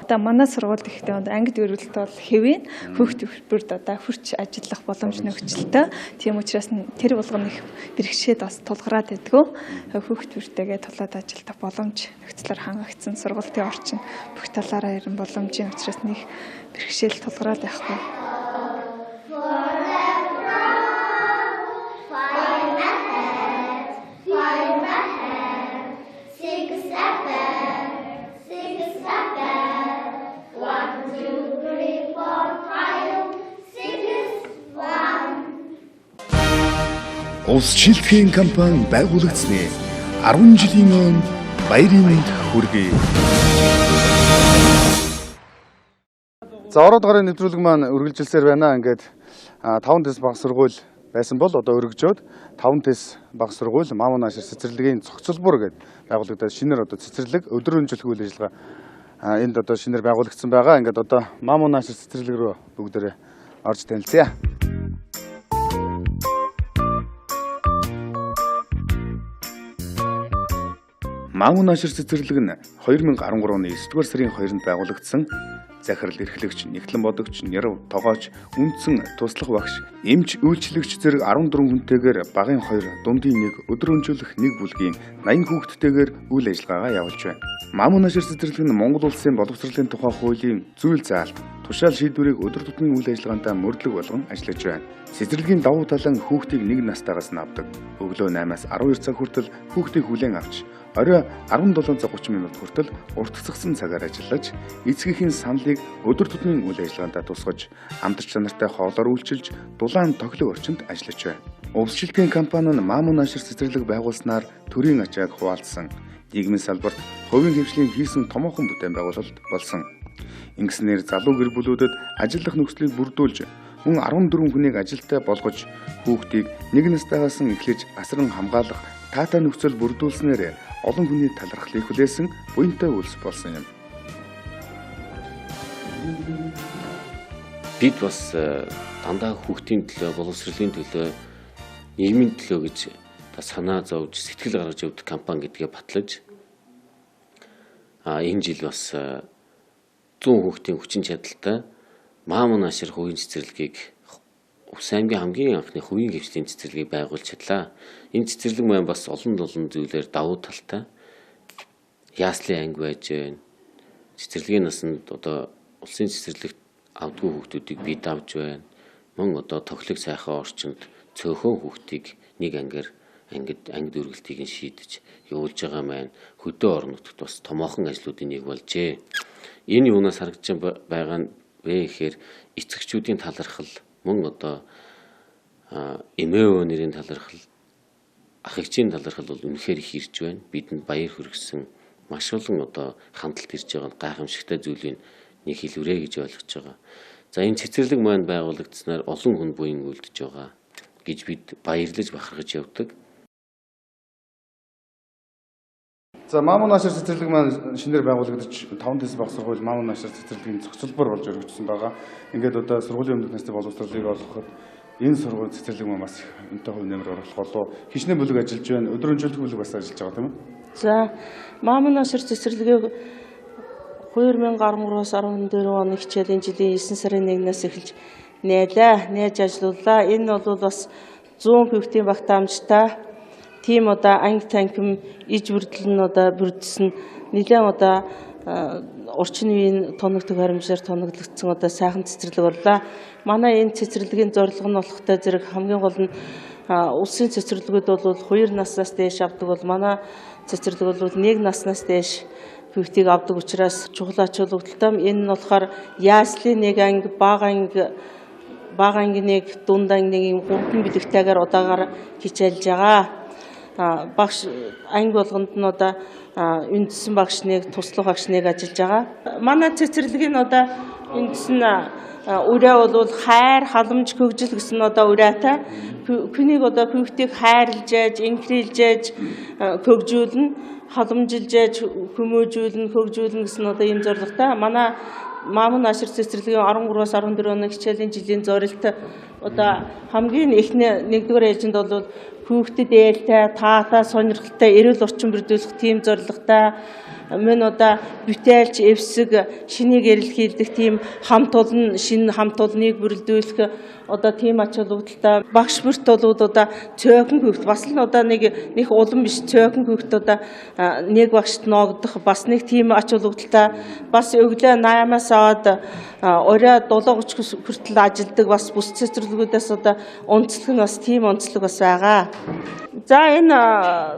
Speaker 13: Одоо манай сургуульд ихтэй ангид өргөлт бол хэвэн хүүхд бүрд одоо хурц ажиллах боломж нөхцөлтэй. Тийм учраас тэр болгоно их бэрхшээд бас тулгараад байдгүй. Хүүхд бүртэйгээ тулаад ажиллах боломж нөхцлөөр хангагдсан сургуулийн орчин бүх талаараа ерэн боломжийн учраас нэг бэрхшээл тулгараад байхгүй.
Speaker 2: Улс шилтгэн компани байгуулагдсны 10 жилийн өмнө баярын мэнд хүргэе.
Speaker 1: За ороод гарын нэвтрүүлэг маань үргэлжилсээр байна. Ингээд 5 дэс баг сургууль байсан бол одоо өргөжөөд 5 дэс баг сургууль Мамун Ашир цэцэрлэгийн цогцлбор гэдэг байгуулагдаад шинээр одоо цэцэрлэг өдөр өнжилөх үйл ажиллагаа энд одоо шинээр байгуулагдсан байгаа. Ингээд одоо Мамун Ашир цэцэрлэг рүү бүгдээрээ орж танилцъя.
Speaker 2: Мамун Ашир цэцэрлэг нь 2013 оны 9-р сарын 2-нд байгуулагдсан захирал эрхлэгч, нэгтлэн бодогч, нярав, тогооч, үндсэн туслах багш, эмч, үйлчлэгч зэрэг 14 хүнтэйгээр багын 2, дундын 1, өдөр өнжүүлэх 1 бүлгийн 80 хүүхэдтэйгээр үйл ажиллагаагаа явуулж байна. Мамун Ашир цэцэрлэг нь Монгол улсын боловсролын тухай хуулийн зүйл заалт, тушаал шийдвэрийг өдөр тутмын үйл ажиллагаантай мөрдлөг болгон ажиллаж байна. Цэцэрлэгийн давуу тал нь хүүхдийг 1 настайгаас нь авдаг. Өглөө 8-аас 12 цаг хүртэл хүүхдийг хүлээн авч орой 17:30 минут хүртэл уртцгсан цагаар ажиллаж, эцгийнхээ саналыг өдөр тутмын үйл ажиллагаанд тусгаж, амтч чанартай хоолоор үйлчилж, дулаан тоглог орчинд ажиллаж байна. Увс шилтгэн компани нь Мамун Ашир цэцэрлэг байгуулснаар төрийн ачааг хуваалцсан, нийгмийн салбарт хувийн хэмжээний хийсэн томоохон бүтээн байгуулалт болсон. Ингэснээр залуу гэр бүлүүдэд ажиллах нөхцөлийг бүрдүүлж, мөн 14 хүнийг ажилтай болгож, хүүхдийг 1 настайгаас нь эхлэж асран хамгаалах таатай нөхцөл бүрдүүлснээр олон хүний талархлыг хүлээсэн буянтай үйлс болсон юм.
Speaker 4: Бид бас дандаа хүүхдийн төлөө, боловсролын төлөө, нийгмийн төлөө гэж санаа зовж, сэтгэл гаргаж явдаг компани гэдгээ батлаж энэ жил бас 100 хүүхдийн хүчин чадалтай Мамун Ашир хувийн цэцэрлэгийг Увс аймгийн хамгийн анхны хувийн хөгжлийн цэцэрлэгийг байгуулж чадлаа. Энэ цэцэрлэг маань бас олон зүйлээр давуу талтай. Яаслын анги байж байна. Цэцэрлэгийн насанд одоо улсын цэцэрлэгт авдгүй хүүхдүүдийг бид авж байна. Мөн одоо тоглог сайхан орчинд цөөхөн хүүхдийг нэг ангид өргөлтийг нь шийдэж явуулж байгаа маань хөдөө орон нутагт бас томоохон ажлуудын нэг болжээ. Энэ юунаас харагдж байгаа нь вэ гэхээр эцэгчүүдийн талархал мөн одоо эмээ нэрийн талархал, ах эгчийн талархал бол үнэхээр их ирж байна. Бидэнд баяр хүргэсэн маш олон одоо хандлт ирж байгаа гайхамшигтай зүйлийг нэг хэлвэрэ гэж ойлгож байгаа. За энэ цэцэрлэг маань байгуулагдсанаар олон хүн буян үлдэж байгаа гэж бид баярлаж бахархаж явдаг.
Speaker 1: За Мамун Нашир цэцэрлэг маань шинээр байгуулагдаж 5 дэс баг сургууль Мамун Нашир цэцэрлэгийн зохицолбор болж өргөжсөн байгаа. Ингээд одоо сургуулийн өмнөх насны боловсролыг олгоход энэ сургууль цэцэрлэг маань бас өнтэй хувь нэмэр оруулах болов. Хичнээн бүлэг ажиллаж байна. Өдрөмжөлтөх бүлэг бас ажиллаж байгаа тийм үү?
Speaker 3: За Мамун Нашир цэцэрлэгийг 2013-аас 14 оны хичээлийн жилийн 9 сарын 1-ээс эхэлж нээж ажиллауллаа. Энэ бол бас 100 хүүхдийн багтаамжтай тийм одоо анги танхим иж бүрдэл нь одоо бүрдсэн нэлээд одоо орчин үеийн тоногдох харамжаар тоноглогдсон одоо сайхан цэцэрлэг боллоо. Манай энэ цэцэрлэгийн зорилго нь болохтой зэрэг хамгийн гол нь улсын цэцэрлэгүүд бол 2 наснаас дээш авдаг бол манай цэцэрлэг бол 1 наснаас дээш хүүхдийг авдаг учраас чухал ач холбогдолтой. Энэ нь болохоор яслын 1 анги, бага анги 1, дунд анги 1 3 бүлэгтэйгээр удаагаар хичээлж байгаа. Багш анги болгонд нь одоо үндсэн багш нэг, туслах багш нэг ажиллаж байгаа. Манай цэцэрлэгийн одоо үндсэн үрээ бол хайр, халамж, хөгжил гэсэн одоо үрээтэй. Хүнийг одоо хүүхдийг хайрлж яаж, инхрийлж яаж хөгжүүлнэ, халамжилж яаж хүмүүжүүлнэ, хөгжүүлнэ гэсэн одоо ийм зорилготой. Манай Мамун Нашир цэцэрлэгийн 13-аас 14 оны хичээлийн жилийн зорилт одоо хамгийн эхний 1-р ээжинд бол хүүхдэд ээлтэй, таатай, сонирхолтой, эрүүл орчин бүрдүүлэх тийм зорилготой. Мөн одоо бүтээлч, эвсэг, шинийг эрэлхийлдэг тийм хамт олон, шинэ хамт олныг бүрдүүлэх одоо тийм ач холбогдолтой. Багш бүрт бол одоо цөөхөн хүүхд бас л одоо нэг улам биш цөөхөн хүүхд одоо нэг багшд ноогдох бас нэг тийм ач холбогдолтой. Бас өглөө 8-аас аваад орой 7:30 хүртэл ажилладаг бас бус цэцэрлэгүүдээс одоо онцлог нь бас тийм онцлог бас байгаа. За энэ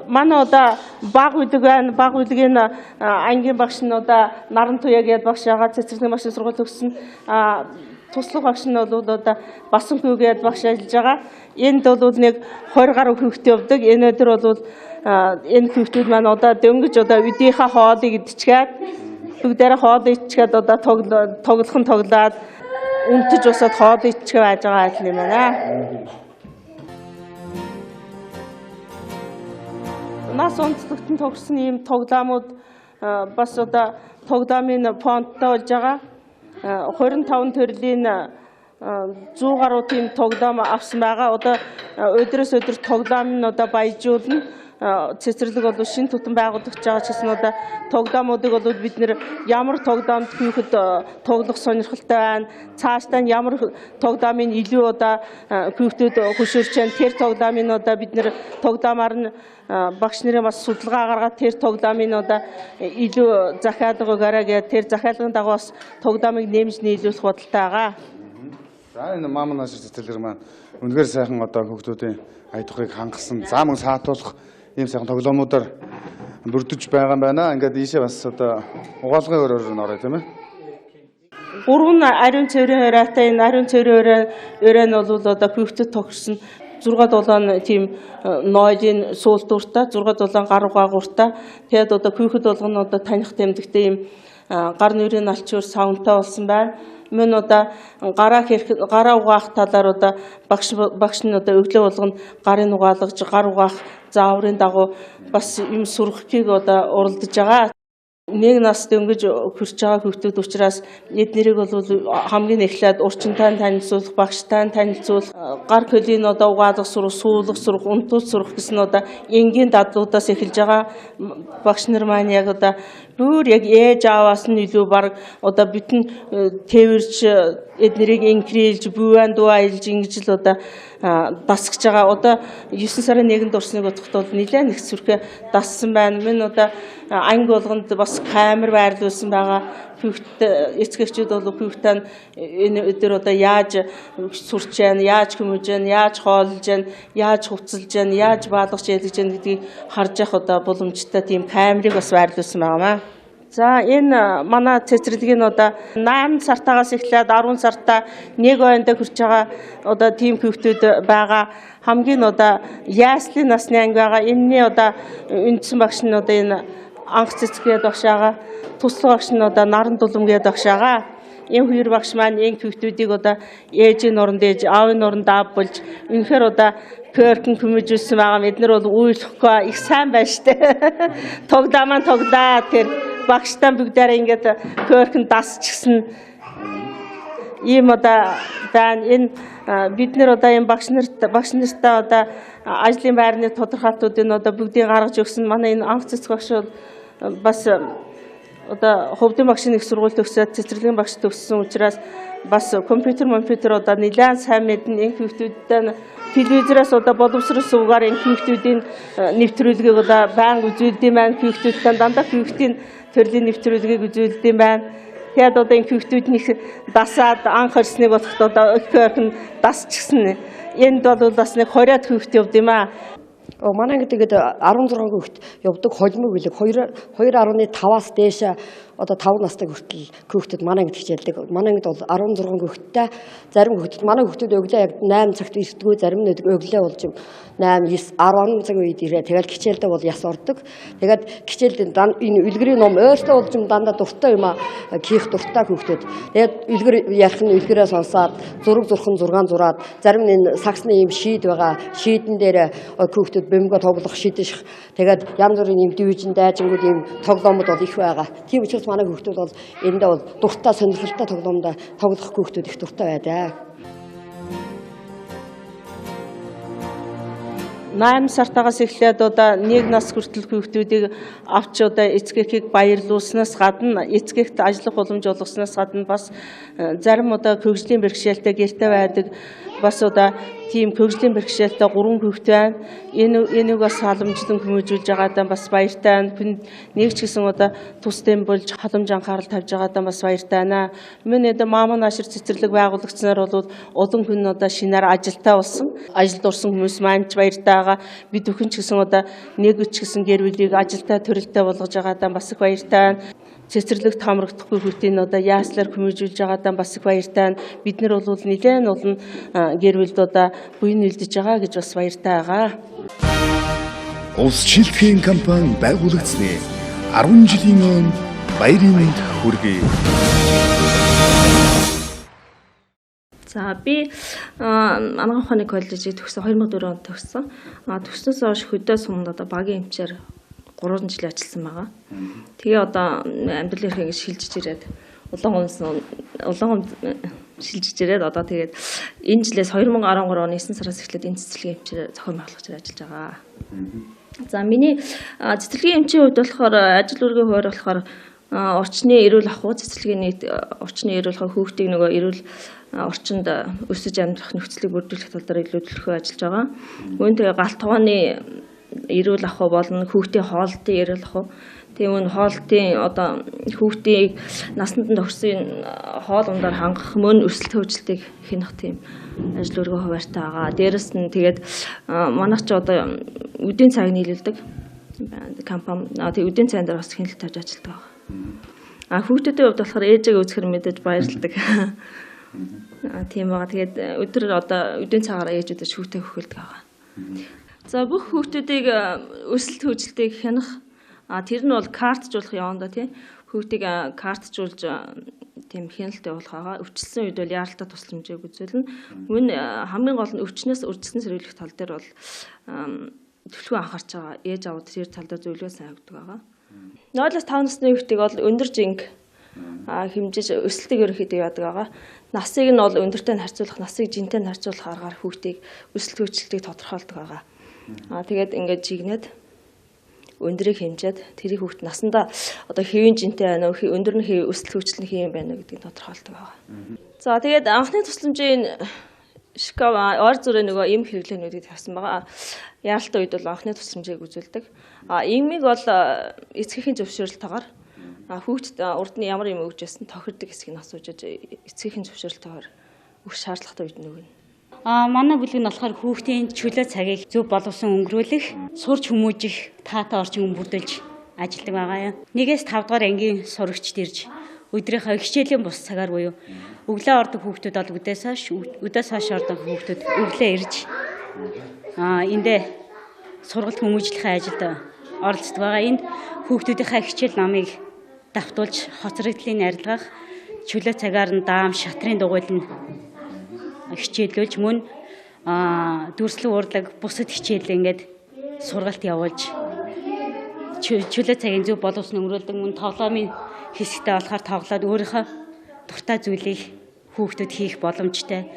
Speaker 3: манай одоо баг үдэг байна. Баг үдгийн ангийн багш нь одоо Наран Туяа гээд багш байгаа цэцэрлэгийн багшийн сургууль төгссөн. Туслах багш нь бол одоо Басан Хүү гээд багш ажиллаж байгаа. Энд бол нэг 20 гаруй хүүхэд явдаг. Энэ өдөр бол энэ хүүхдүүд маань одоо дөнгөж одоо үдийнхаа хоолыг идчихээд бүгдээрээ хоол идчихээд одоо тоглох нь тоглоод өнтөж усаад хоол идчихээ байж байгаа юм байна. Нас онцлогтон тогсон ийм тоглоомууд бас одоо тоглоомын фонттой болж байгаа. 25 төрлийн 100 гаруй тийм тоглоом авсан байгаа. Одоо өдрөөс өдөр тоглоом нь одоо баяжуулна. Цэцэрлэг бол шинэ тутам байгуулагдаж байгаа ч гэсэн одоо тоглоомуудыг бол бид нэр ямар тоглоомд хүүхэд тоглох сонирхолтой байна. Цаашдаа ямар тоглоомын илүү одоо хүүхдүүд хөшөөрч байна. Тэр тоглоомын одоо бид нэр тоглоомоор нь багш нарын бас судалгаа гаргаад тэр тоглоомын одоо илүү захиалга өгөөрэй гэдэг тэр захиалгын дагуу бас тоглоомыг нэмж нийлүүлэх бодолтой байгаа.
Speaker 1: За энэ Мамун Нашир цэцэрлэг маань үнэхээр сайхан одоо хүүхдүүдийн ая тухыг хангасан, заамаг саатуулах ийм сайхан тоглоомуудаар бүрдэж байгаа юм байна. Ингээд ийшээ бас одоо угаалгын өрөөр нь орё тийм ээ.
Speaker 3: 3 ариун цэврийн өрөөтэй энэ ариун цэврийн өрөө нь бол одоо хүүхдэд тогтсон 6-7 тийм нойлын суултууртай 6-7 гар угаагууртай тэгээд одоо хүүхэд болгоно одоо таних тэмдэгтэй ийм гар нүрийн алчуур савнтай болсон байна. Мөн одоо гараа угаах талаар одоо багш нь одоо өглөө болгоно гарын угаалгаж гар угаах зааврын дагуу бас юм сурахыг одоо уралдаж байгаа. 1 нас дөнгөж хүрч байгаа хүүхдүүд учраас эднэрийг бол хамгийн эхлээд урчинтай танилцуулах, багштай танилцуулах, гар хөлийн одоо угаалгах сурах, суулгах сурах, унтуул сурах гэсэн одоо энгийн дадлуудаас эхэлж байгаа. Багш нар маань яг одоо бүр яг ээж ааваас нь илүү баг одоо бүтэн тээвэрч эднэрийг инкрийлж, бүвэн дуу аялж ингэж л одоо дасгаж байгаа. Одоо 9 сарын 1-нд орсныг бодоход бол нэлээд их сүрхэ дассан байна. Мөн одоо анги болгонд бас камер байрлуулсан байгаа. Хүүхдэд эцэгчүүд бол хүүхдээ энэ өдөр одоо яаж сурч байна, яаж хүмүүж байна, яаж хооллож байна, яаж хувцалж байна, яаж баалгаж ялгаж байна гэдгийг харж явах одоо боломжтой тийм камерыг бас байрлуулсан байгаамаа. За энэ манай цэцэрлэгийн одоо 8 сартаагаас эхлээд 10 сартаа 1 ойнд хүрч байгаа одоо тийм хүүхдүүд байгаа. Хамгийн одоо яслын насны анги байгаа. Энэний одоо үндсэн багш нь одоо энэ анх цэцгээд багш байгаа. Туслах багш нь одоо Наран Дулам гээд багш байгаа. Энэ хоёр багш маань энэ хүүхдүүдийг одоо ээжийн оронд ээж, аавын оронд аав болж үнэхээр одоо Körkön хүмүүжүүлсэн байгаа. Эднэр бол үйлэхгүй их сайн байна штэ. Тоглоо маань тоглоо тэр багштан бүгдээрээ ингээд körkön дасчихсан. Ийм одоо байна. Энэ бид нэр одоо энэ багш нартаа одоо ажлын байрны тодорхойлтуудыг одоо бүгдийг гаргаж өгсөн. Манай энэ анх цэцэг багш бас одоо хөвдөн багшийн их сургууль төгсөөд цэцэрлэгийн багш төгссөн учраас бас компьютер одоо нэлээд сайн мэднэ. Энэ хүүхдүүдтэй телевизоос одоо боловсрол сувгаар энэ хүүхдүүдийн нэвтрүүлгийг одоо байнга үзүүлдэм байна. Хүүхдүүдтэй дандаа хүүхдийн төрлийн нэвтрүүлгийг үзүүлдэм байна. Тэгээд одоо энэ хүүхдүүднийх дасаад анх орсныг бодоход одоо өхөөрхөн дасчихсан. Энд бол бас нэг 20-аад хүүхд явд юм аа.
Speaker 14: Манай ингээд 16 хүүхэд явдаг холимог билэг 2.5-аас дээш одоо 5 настай хүртэл хүүхдэд манай ангид хичээлдэг. Манай ангид бол 16 хүүхэдтэй зарим хүүхдэд манай хүүхдүүд өглөө яг 8 цагт ирдгүү, зарим нь өглөө болж 8, 9, 10 цаг үед ирээ. Тэгэл хичээлдээ бол яс ордог. Тэгээд хичээлд энэ үлгэрийн ном өөртөө болж дандаа дуртай юм кийх дуртай хүүхдүүд. Тэгээд үлгэр ярих нь үлгэрээ сонсоод зураг зурхан зургаан зураад зарим нь энэ саксны юм шийд байгаа. Шийдэн дээр хүүхдүүд бэмгөө тоглох шийдэж. Тэгээд янз бүрийн юм дивижн дайжингууд юм тоглоомод бол их байгаа. Тийм учраас манай хүүхдүүд бол эндээ бол дуртай сонирхолтой тоглоомд тоглох хүүхдүүд их дуртай байдаг.
Speaker 3: 8 сартаагаас эхлээд одоо 1 нас хүртэл хүүхдүүдийг авч одоо эцгээхийг баярлуулснаас гадна эцгэгт ажиллах боломж олгосноос гадна бас зарим одоо хөгжлийн бэрхшээлтэй гэртээ байдаг бас одоо тийм хөгжлийн бэрхшээлтэй 3 хүүхэд байна. Энийг бас халамжлан хүмүүжүүлж байгаадаа бас баяртай байна. Нэг ч гэсэн одоо тусдын болж халамж анхаарал тавьж байгаадаа бас баяртай байна. Миний одоо маамын ашир цэцэрлэг байгуулагдсанаар бол олон хүн одоо шинээр ажилтаа болсон. Ажилд орсон хүмүүс маань ч баяртай байгаа. Бид бүхэн ч гэсэн одоо нэг ч гэсэн гэр бүлийг ажилтаа төрөлтэй болгож байгаадаа бас их баяртай байна. Цэцэрлэгт хамрагдахгүй хүүхдийн одоо яаслаар хүмүүжүүлж байгаадаа бас их баяртай байна. Бид нар бол нэлээд олон гэр бүлд одоо буйн үлдэж байгаа гэж бас баяртай байгаа.
Speaker 2: Улс шилтгэхийн компани байгуулагдсны 10 жилийн өмнө баярын мэнд хүргэе.
Speaker 15: За би Анагаах ухааны коллежид төгсөн 2004 онд төгссөн. Төгснөөс хойш хөдөө сумд одоо багийн эмчээр 3 жил ажилласан байгаа. Тэгээ одоо амьдрал эрхээ ингэж шилжиж ирээд улаан шилжиж ирээд одоо тэгээд энэ жилээс 2013 оны 9 сараас эхлээд энэ цэцэрлэгийн эмчээр зохион байгуулагчаар ажиллаж байгаа. За миний цэцэрлэгийн эмчийн хувьд болохоор ажил үргийн хуваар болохоор орчны эрүүл ахуй цэцэрлэгийн нийт орчны эрүүл ахуй хүүхдийг нөгөө эрүүл орчинд өсөж амьдрах нөхцөлийг бүрдүүлэх тал дээр илүү төлөвлөгөө ажиллаж байгаа. Үүнтэй галт тугааны эрүүл ахуй болон хүүхдийн хоолтын эрүүл ахуй. Тийм үн хоолтын одоо хүүхдийн насанд төгсөн хоол ундаар хангах мөн өсөлт хөгжилтийг хянах тийм ажил өргөө хуваартай байгаа. Дээрэс нь тэгээд манайх ч одоо үдийн цаг нийлүүлдэг компани. Тэгээд үдийн цагт бас хяналт тавьж ажилладаг байгаа. Хүүхдүүдийн хувьд болохоор ээжээ үзэхэр мэдээж баярлдаг. Тийм байгаа. Тэгээд өдөр одоо үдийн цагаараа ээжүүдээ шүүтэй хөхөлдөг байгаа. За бүх хүүхдүүдийг өсөлт хөгжилтийг хянах тэр нь бол картжуулах яванда тийм хүүхдийг картжуулж тийм хяналт явуулах байгаа. Өвчлсөн үед бол яаралтай тусламжийг үзүүлнэ. Мөн хамгийн гол нь өвчнөөс үржилсэн сэргийлэх тал дээр бол төлөвлөгөө анхаарч байгаа. Ээж аав тэр тал дээр зөвлөгөө сайн өгдөг байгаа. 0-5 насны хүүхдийг бол өндөр жинг хэмжиж өсөлтийг ерөнхийдөө яадаг байгаа. Насыг нь бол өндөртэй харьцуулах, насыг жинтэй харьцуулах аргаар хүүхдийг өсөлт хөгжилтийг тодорхойлдог байгаа. Тэгээд ингээд жигнээд өндрийг хэмжээд тэрийг хүүхд насандаа одоо хэвийн жинтэй байна уу, өндөр нь хэв өсөлт хөгжилтний хэвийн байна уу гэдгийг тодорхойлдог байгаа. За тэгээд анхны тусламжийн шкав ор зүрэ нөгөө эм хэрэглээнүүдийг тавьсан байгаа. Яаралтай үед бол анхны тусламжийг үзүүлдэг. Эмийг бол эцгийн зөвшөөрлөлтөөр хүүхдэд урд нь ямар юм өгч байсан тохирдог хэсгийг асууж эцгийн зөвшөөрлөлтөөр өгөх шаардлагатай үед нөгөнө.
Speaker 8: Манай бүлэг нь болохоор хүүхдийн чөлөө цагийг зөв боловсон өнгөрүүлэх, сурч хүмүүжих таатай орчин бүрдүүлж ажилладаг байгаа юм. 1-5 дугаар ангийн сурагчд ирж өдрийнхөө хичээлийн бус цагаар буюу өглөө ордог хүүхдүүд бол өдөөс хойш ордог хүүхдүүд өглөө ирж эндээ сургалт хүмүүжлэхийн ажилд оролцдог байгаа. Энд хүүхдүүдийнхээ хичээл намыг давтуулж хоцрогдлын арилгах, чөлөө цагаар нь даам шатрын дугуйлан хичээлүүлж мөн дүрслэг урлаг бусад хичээл ингээд сургалт явуулж чөлөө цагийн зөв боловсон өнгөрүүлдэг мөн тоглоомын хэсэгтээ болохоор тоглоод өөрийнхөө дуртай зүйлийг хүүхдүүд хийх боломжтой.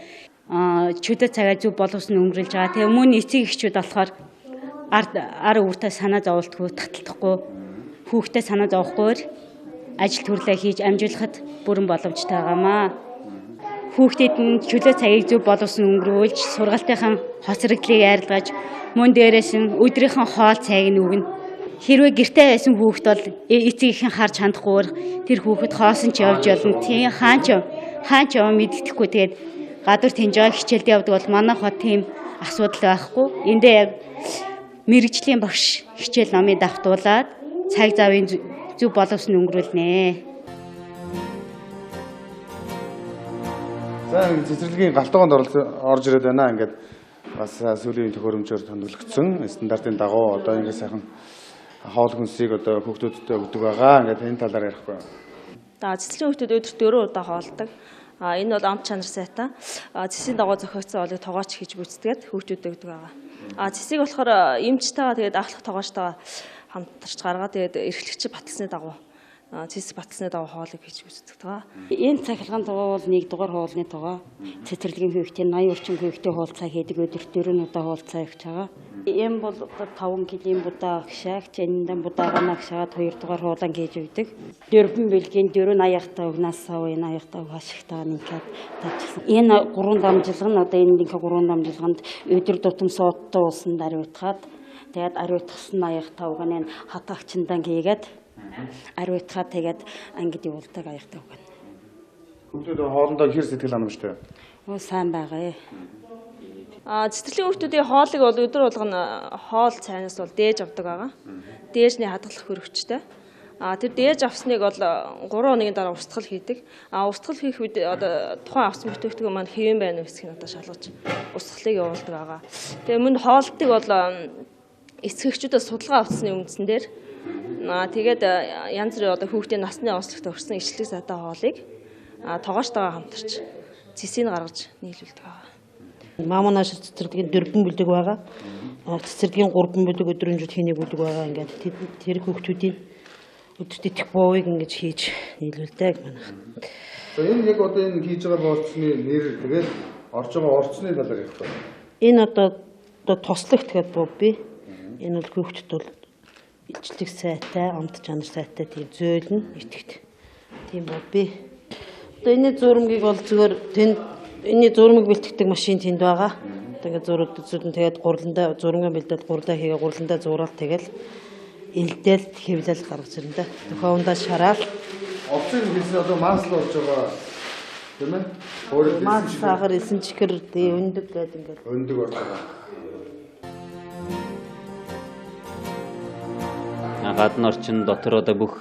Speaker 8: Чөлөө цагаа зөв боловсон өнгөрүүлж байгаа. Тэгээ мөн эцэг эхчүүд болохоор ар өвөртөө санаа зовлтгүй, таталтахгүй, хүүхдээ санаа зовохгүйгээр ажил төрлөө хийж амжуулахад бүрэн боломжтой байгаамаа. Хүүхдэд нь чөлөө цагийг зөв боловсон өнгөрүүлж, сургалтынхаа хоцрогдлыг арилгаж, мөн дээрээс нь өдрийнхөө хоол цайг нь өгнө. Хэрвээ гэртээ байсан хүүхэд бол эцэгийнхэн харж хандахгүйгээр тэр хүүхэд хоосон ч явж болно. Тийм хаан ч яваа мэддэхгүй тэгээд гадуур тэнжээ хичээлд явдаг бол манай хот тийм асуудал байхгүй. Эндээ яг мэрэгжлийн багш хичээл номыг давтуулаад цаг завын зөв боловсон өнгөрүүлнэ.
Speaker 1: За цэцэрлэгийн галтгоонд орж ирээд байна. Ингээд бас сүүлийн төхөөрөмжөөр томилогдсон стандартын дагуу одоо ингээд сайхан хоол хүнсийг одоо хүүхдүүдтэй өгдөг байгаа. Ингээд энэ талаар ярихгүй.
Speaker 15: Цэцлийн хүүхдүүд өдөрт 4 удаа хоолдог. Энэ бол амт чанар сайтай. Цэцийн дагуу зохиогдсон олыг тогооч хийж гүйцэтгээд хүүхдүүдэд өгдөг байгаа. Цэцийг болохоор эмчтэйгээ тэгээд ахлах тогоочтойгоо хамтарч гаргаад тэгээд эрхлэгч баталсны дагуу цэцэг баталсны дагуу хоолыг хийж гүйцэтгэдэг байгаа.
Speaker 8: Энэ цахилгаан тугаа бол 1 дугаар хоолны тугаа. Цэцэрлэгийн хүүхдийн 80 орчим хүүхдээ хуулцаа хийдэг өдөрт 4 удаа хуулцаа явж байгаа. Эм бол 5 кг будаа агшаагч, энэндээ будаагаа агшаад 2 дугаар хуулан хийж өгдөг. Дөрвөн бэлгийн 4 аяхтаа угнаасаа энэ аяхтаа хашигтаа нэгэд тавьчихсан. Энэ 3 дамжилга нь одоо энэ 3 дамжилганд өдөр тутам суудтай уулсанд ариутгаад тэгээд ариутгсан аяхтаа угааны хатаагчндаа хийгээд ариутгаад тэгээд ангид явуулдаг аяхтаа угаана.
Speaker 1: Хүүхдүүд хоолндоо хэр сэтгэл ханамжтай?
Speaker 8: Сайн байгаа.
Speaker 15: Цэцэрлэгийн хүүхдүүдийн хоолыг бол өдөр болгоно хоол цайнаас бол дээж авдаг байгаа. Дээжний хадгалах хөрөвчтэй. Тэр дээж авсныг бол 3 хоногийн дараа устгал хийдэг. Устгал хийх үед одоо тухайн авсан бүтээгдэхүүн маань хэвэн байна уу гэсгийг одоо шалгаж устгалыг явуулдаг байгаа. Тэгээ мөн хоолтыг бол эцэгчүүдээс судалгаа авцсны үндсэн дээр тэгээд янз бүрийн одоо хүүхдийн насны онцлогтой өгсөн ишлэг сайтай хоолыг тогооштойгоо хамтарч цэсийг гаргаж нийлүүлдэг байгаа.
Speaker 16: Маамунаас цэцэрлэгийн 4 бүлэг байгаа. Цэцэрлэгийн 3 бүлэг өдрөмжөд хийнийг бүлэг байгаа. Ингээд тэр хүүхдүүдийн өдөрт идэх боовыг ингэж хийж нийлүүлдэг манайх.
Speaker 1: Энэ яг одоо энэ хийж байгаа болцсны нэр тэгээд орж байгаа орцны талаар ярих байна.
Speaker 16: Энэ одоо туслагт гэдэг бов би. Энэ бол хүүхдэд бол илчлэг сайтай, амт чанар сайтай тийм зөөлн итгэдэг. Тийм бов би. Одоо энэ зурмгийг бол зүгээр тэнд энэ зурмыг бэлтгэдэг машин тэнд байгаа. Тэгээд зураг үзүүлэн тэгээд гурландаа зурмаа бэлдээд гурлаа хийгээ гурландаа зураал тэгэл илдээл хэвлэл гаргаж ирнэ. Төхөөндөө шараал.
Speaker 1: Овцын хэлсэн одоо масл болж байгаа тийм ээ?
Speaker 16: Масл сахар эсэн чихэр тий өндөг гэдэг ингээд.
Speaker 1: Өндөг болж байгаа.
Speaker 17: Гадны орчин дотор одоо бүх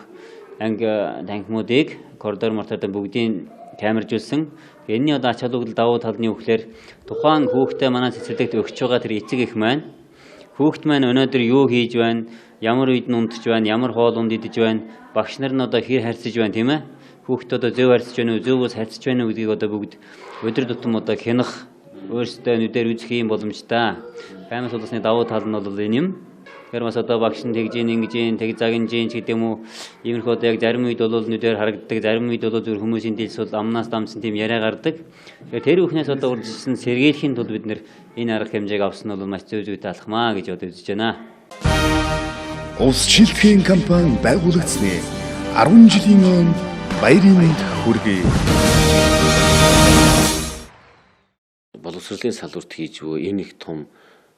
Speaker 17: анги танхимуудыг коридор мортод бүгдийг камержуулсан. Энэний одоо ач холбогдол давуу тал нь юу гэхээр тухайн хүүхдээ манай цэцэрлэгт өгч байгаа тэр эцэг эх маань хүүхд маань өнөөдөр юу хийж байна, ямар үед нь унтж байна, ямар хоол унд идэж байна, багш нар нь одоо хэр харьцаж байна тийм ээ. Хүүхдээ одоо зөв харьцаж байна уу, зөв ус харьцаж байна уу гэдгийг одоо бүгд өдөр тутам одоо хянах өөрсдөө нүдээр үзэх юм боломжтой. Камерс болсны давуу тал нь бол энэ юм. Тэгэхээр бас одоо багш нь тэгж ингэж тэг загинж гэдэг юм уу иймэрхүү одоо яг зарим үед бол нүдээр харагддаг, зарим үед бол зөв хүмүүсийн дэлс бол амнаас дамжсан тийм яриа гардаг. Тэгэхээр тэр бүхнээс одоо үржилсэн сэргийлэхийн тулд бид нэр энэ арга хэмжээг авсан бол маш зөв зүйтэй алхмаа гэж одоо үзэж байна.
Speaker 2: Улс шилтгэн компани байгуулагдсны 10 жилийн өмнө баярын мэнд хүргэе.
Speaker 4: Боловсролын салбарт хийж буй энэ их том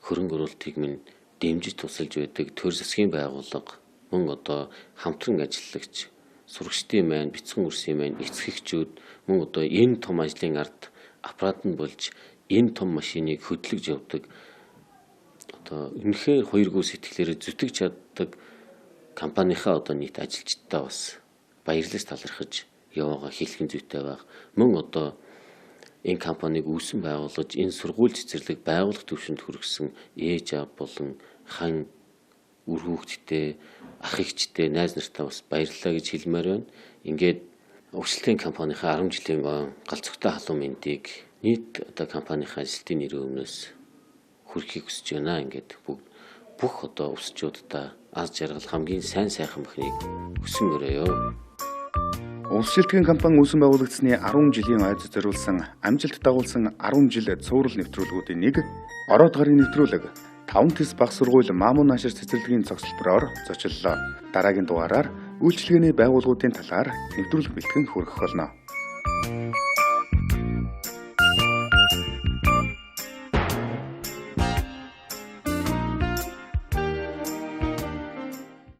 Speaker 4: хөрөнгө оруулалтыг минь дэмжиж тусалж байдаг төр засгийн байгууллага мөн одоо хамтран ажиллагч сурагчдын маань бяцхан үрсийн маань эцэгчүүд мөн одоо энэ том ажлын ард аппарат нь болж энэ том машиныг хөдлөж явдаг одоо үнэхээр хоёргүй сэтгэлээрээ зүтгэж чаддаг компанийнхаа одоо нийт ажилчдаа бас баярлаж талархаж яваагаа хэлхэн зүйтэй байх. Мөн одоо энэ компанийг үүсэн байгуулж энэ сургууль цэцэрлэг байгуулах төвшөнд хүргэсэн ээж аав болон хан үр хүүхдтэй ах эгчтэй найз нартаа бас баярлалаа гэж хэлмээр байна. Ингээд өрсөлдөөн компанийнхаа 10 жилийн галзугтай халуун мэндийг нийт одоо компанийнхаа ажилтны нэрийн өмнөөс хүрэхийг хүсэж байна. Ингээд бүх одоо өвсчүүддээ аз жаргал хамгийн сайн сайхан бахныг хүсэн мөрөөё.
Speaker 2: Улс шилтгэн компани үүсгэн байгуулагдсны 10 жилийн айд зориулсан амжилт дагуулсан 10 жил цуврал нэвтрүүлгүүдийн нэг ороод гарын нэвтрүүлэг 5 тэс бага сургууль Мамун Наашир цэцэрлэгийн цогцлбороор зочлолоо. Дараагийн дугаараар үйлчилгээний байгууллагуудын талаар нэвтрүүлэг бэлтгэн хүргэх болно.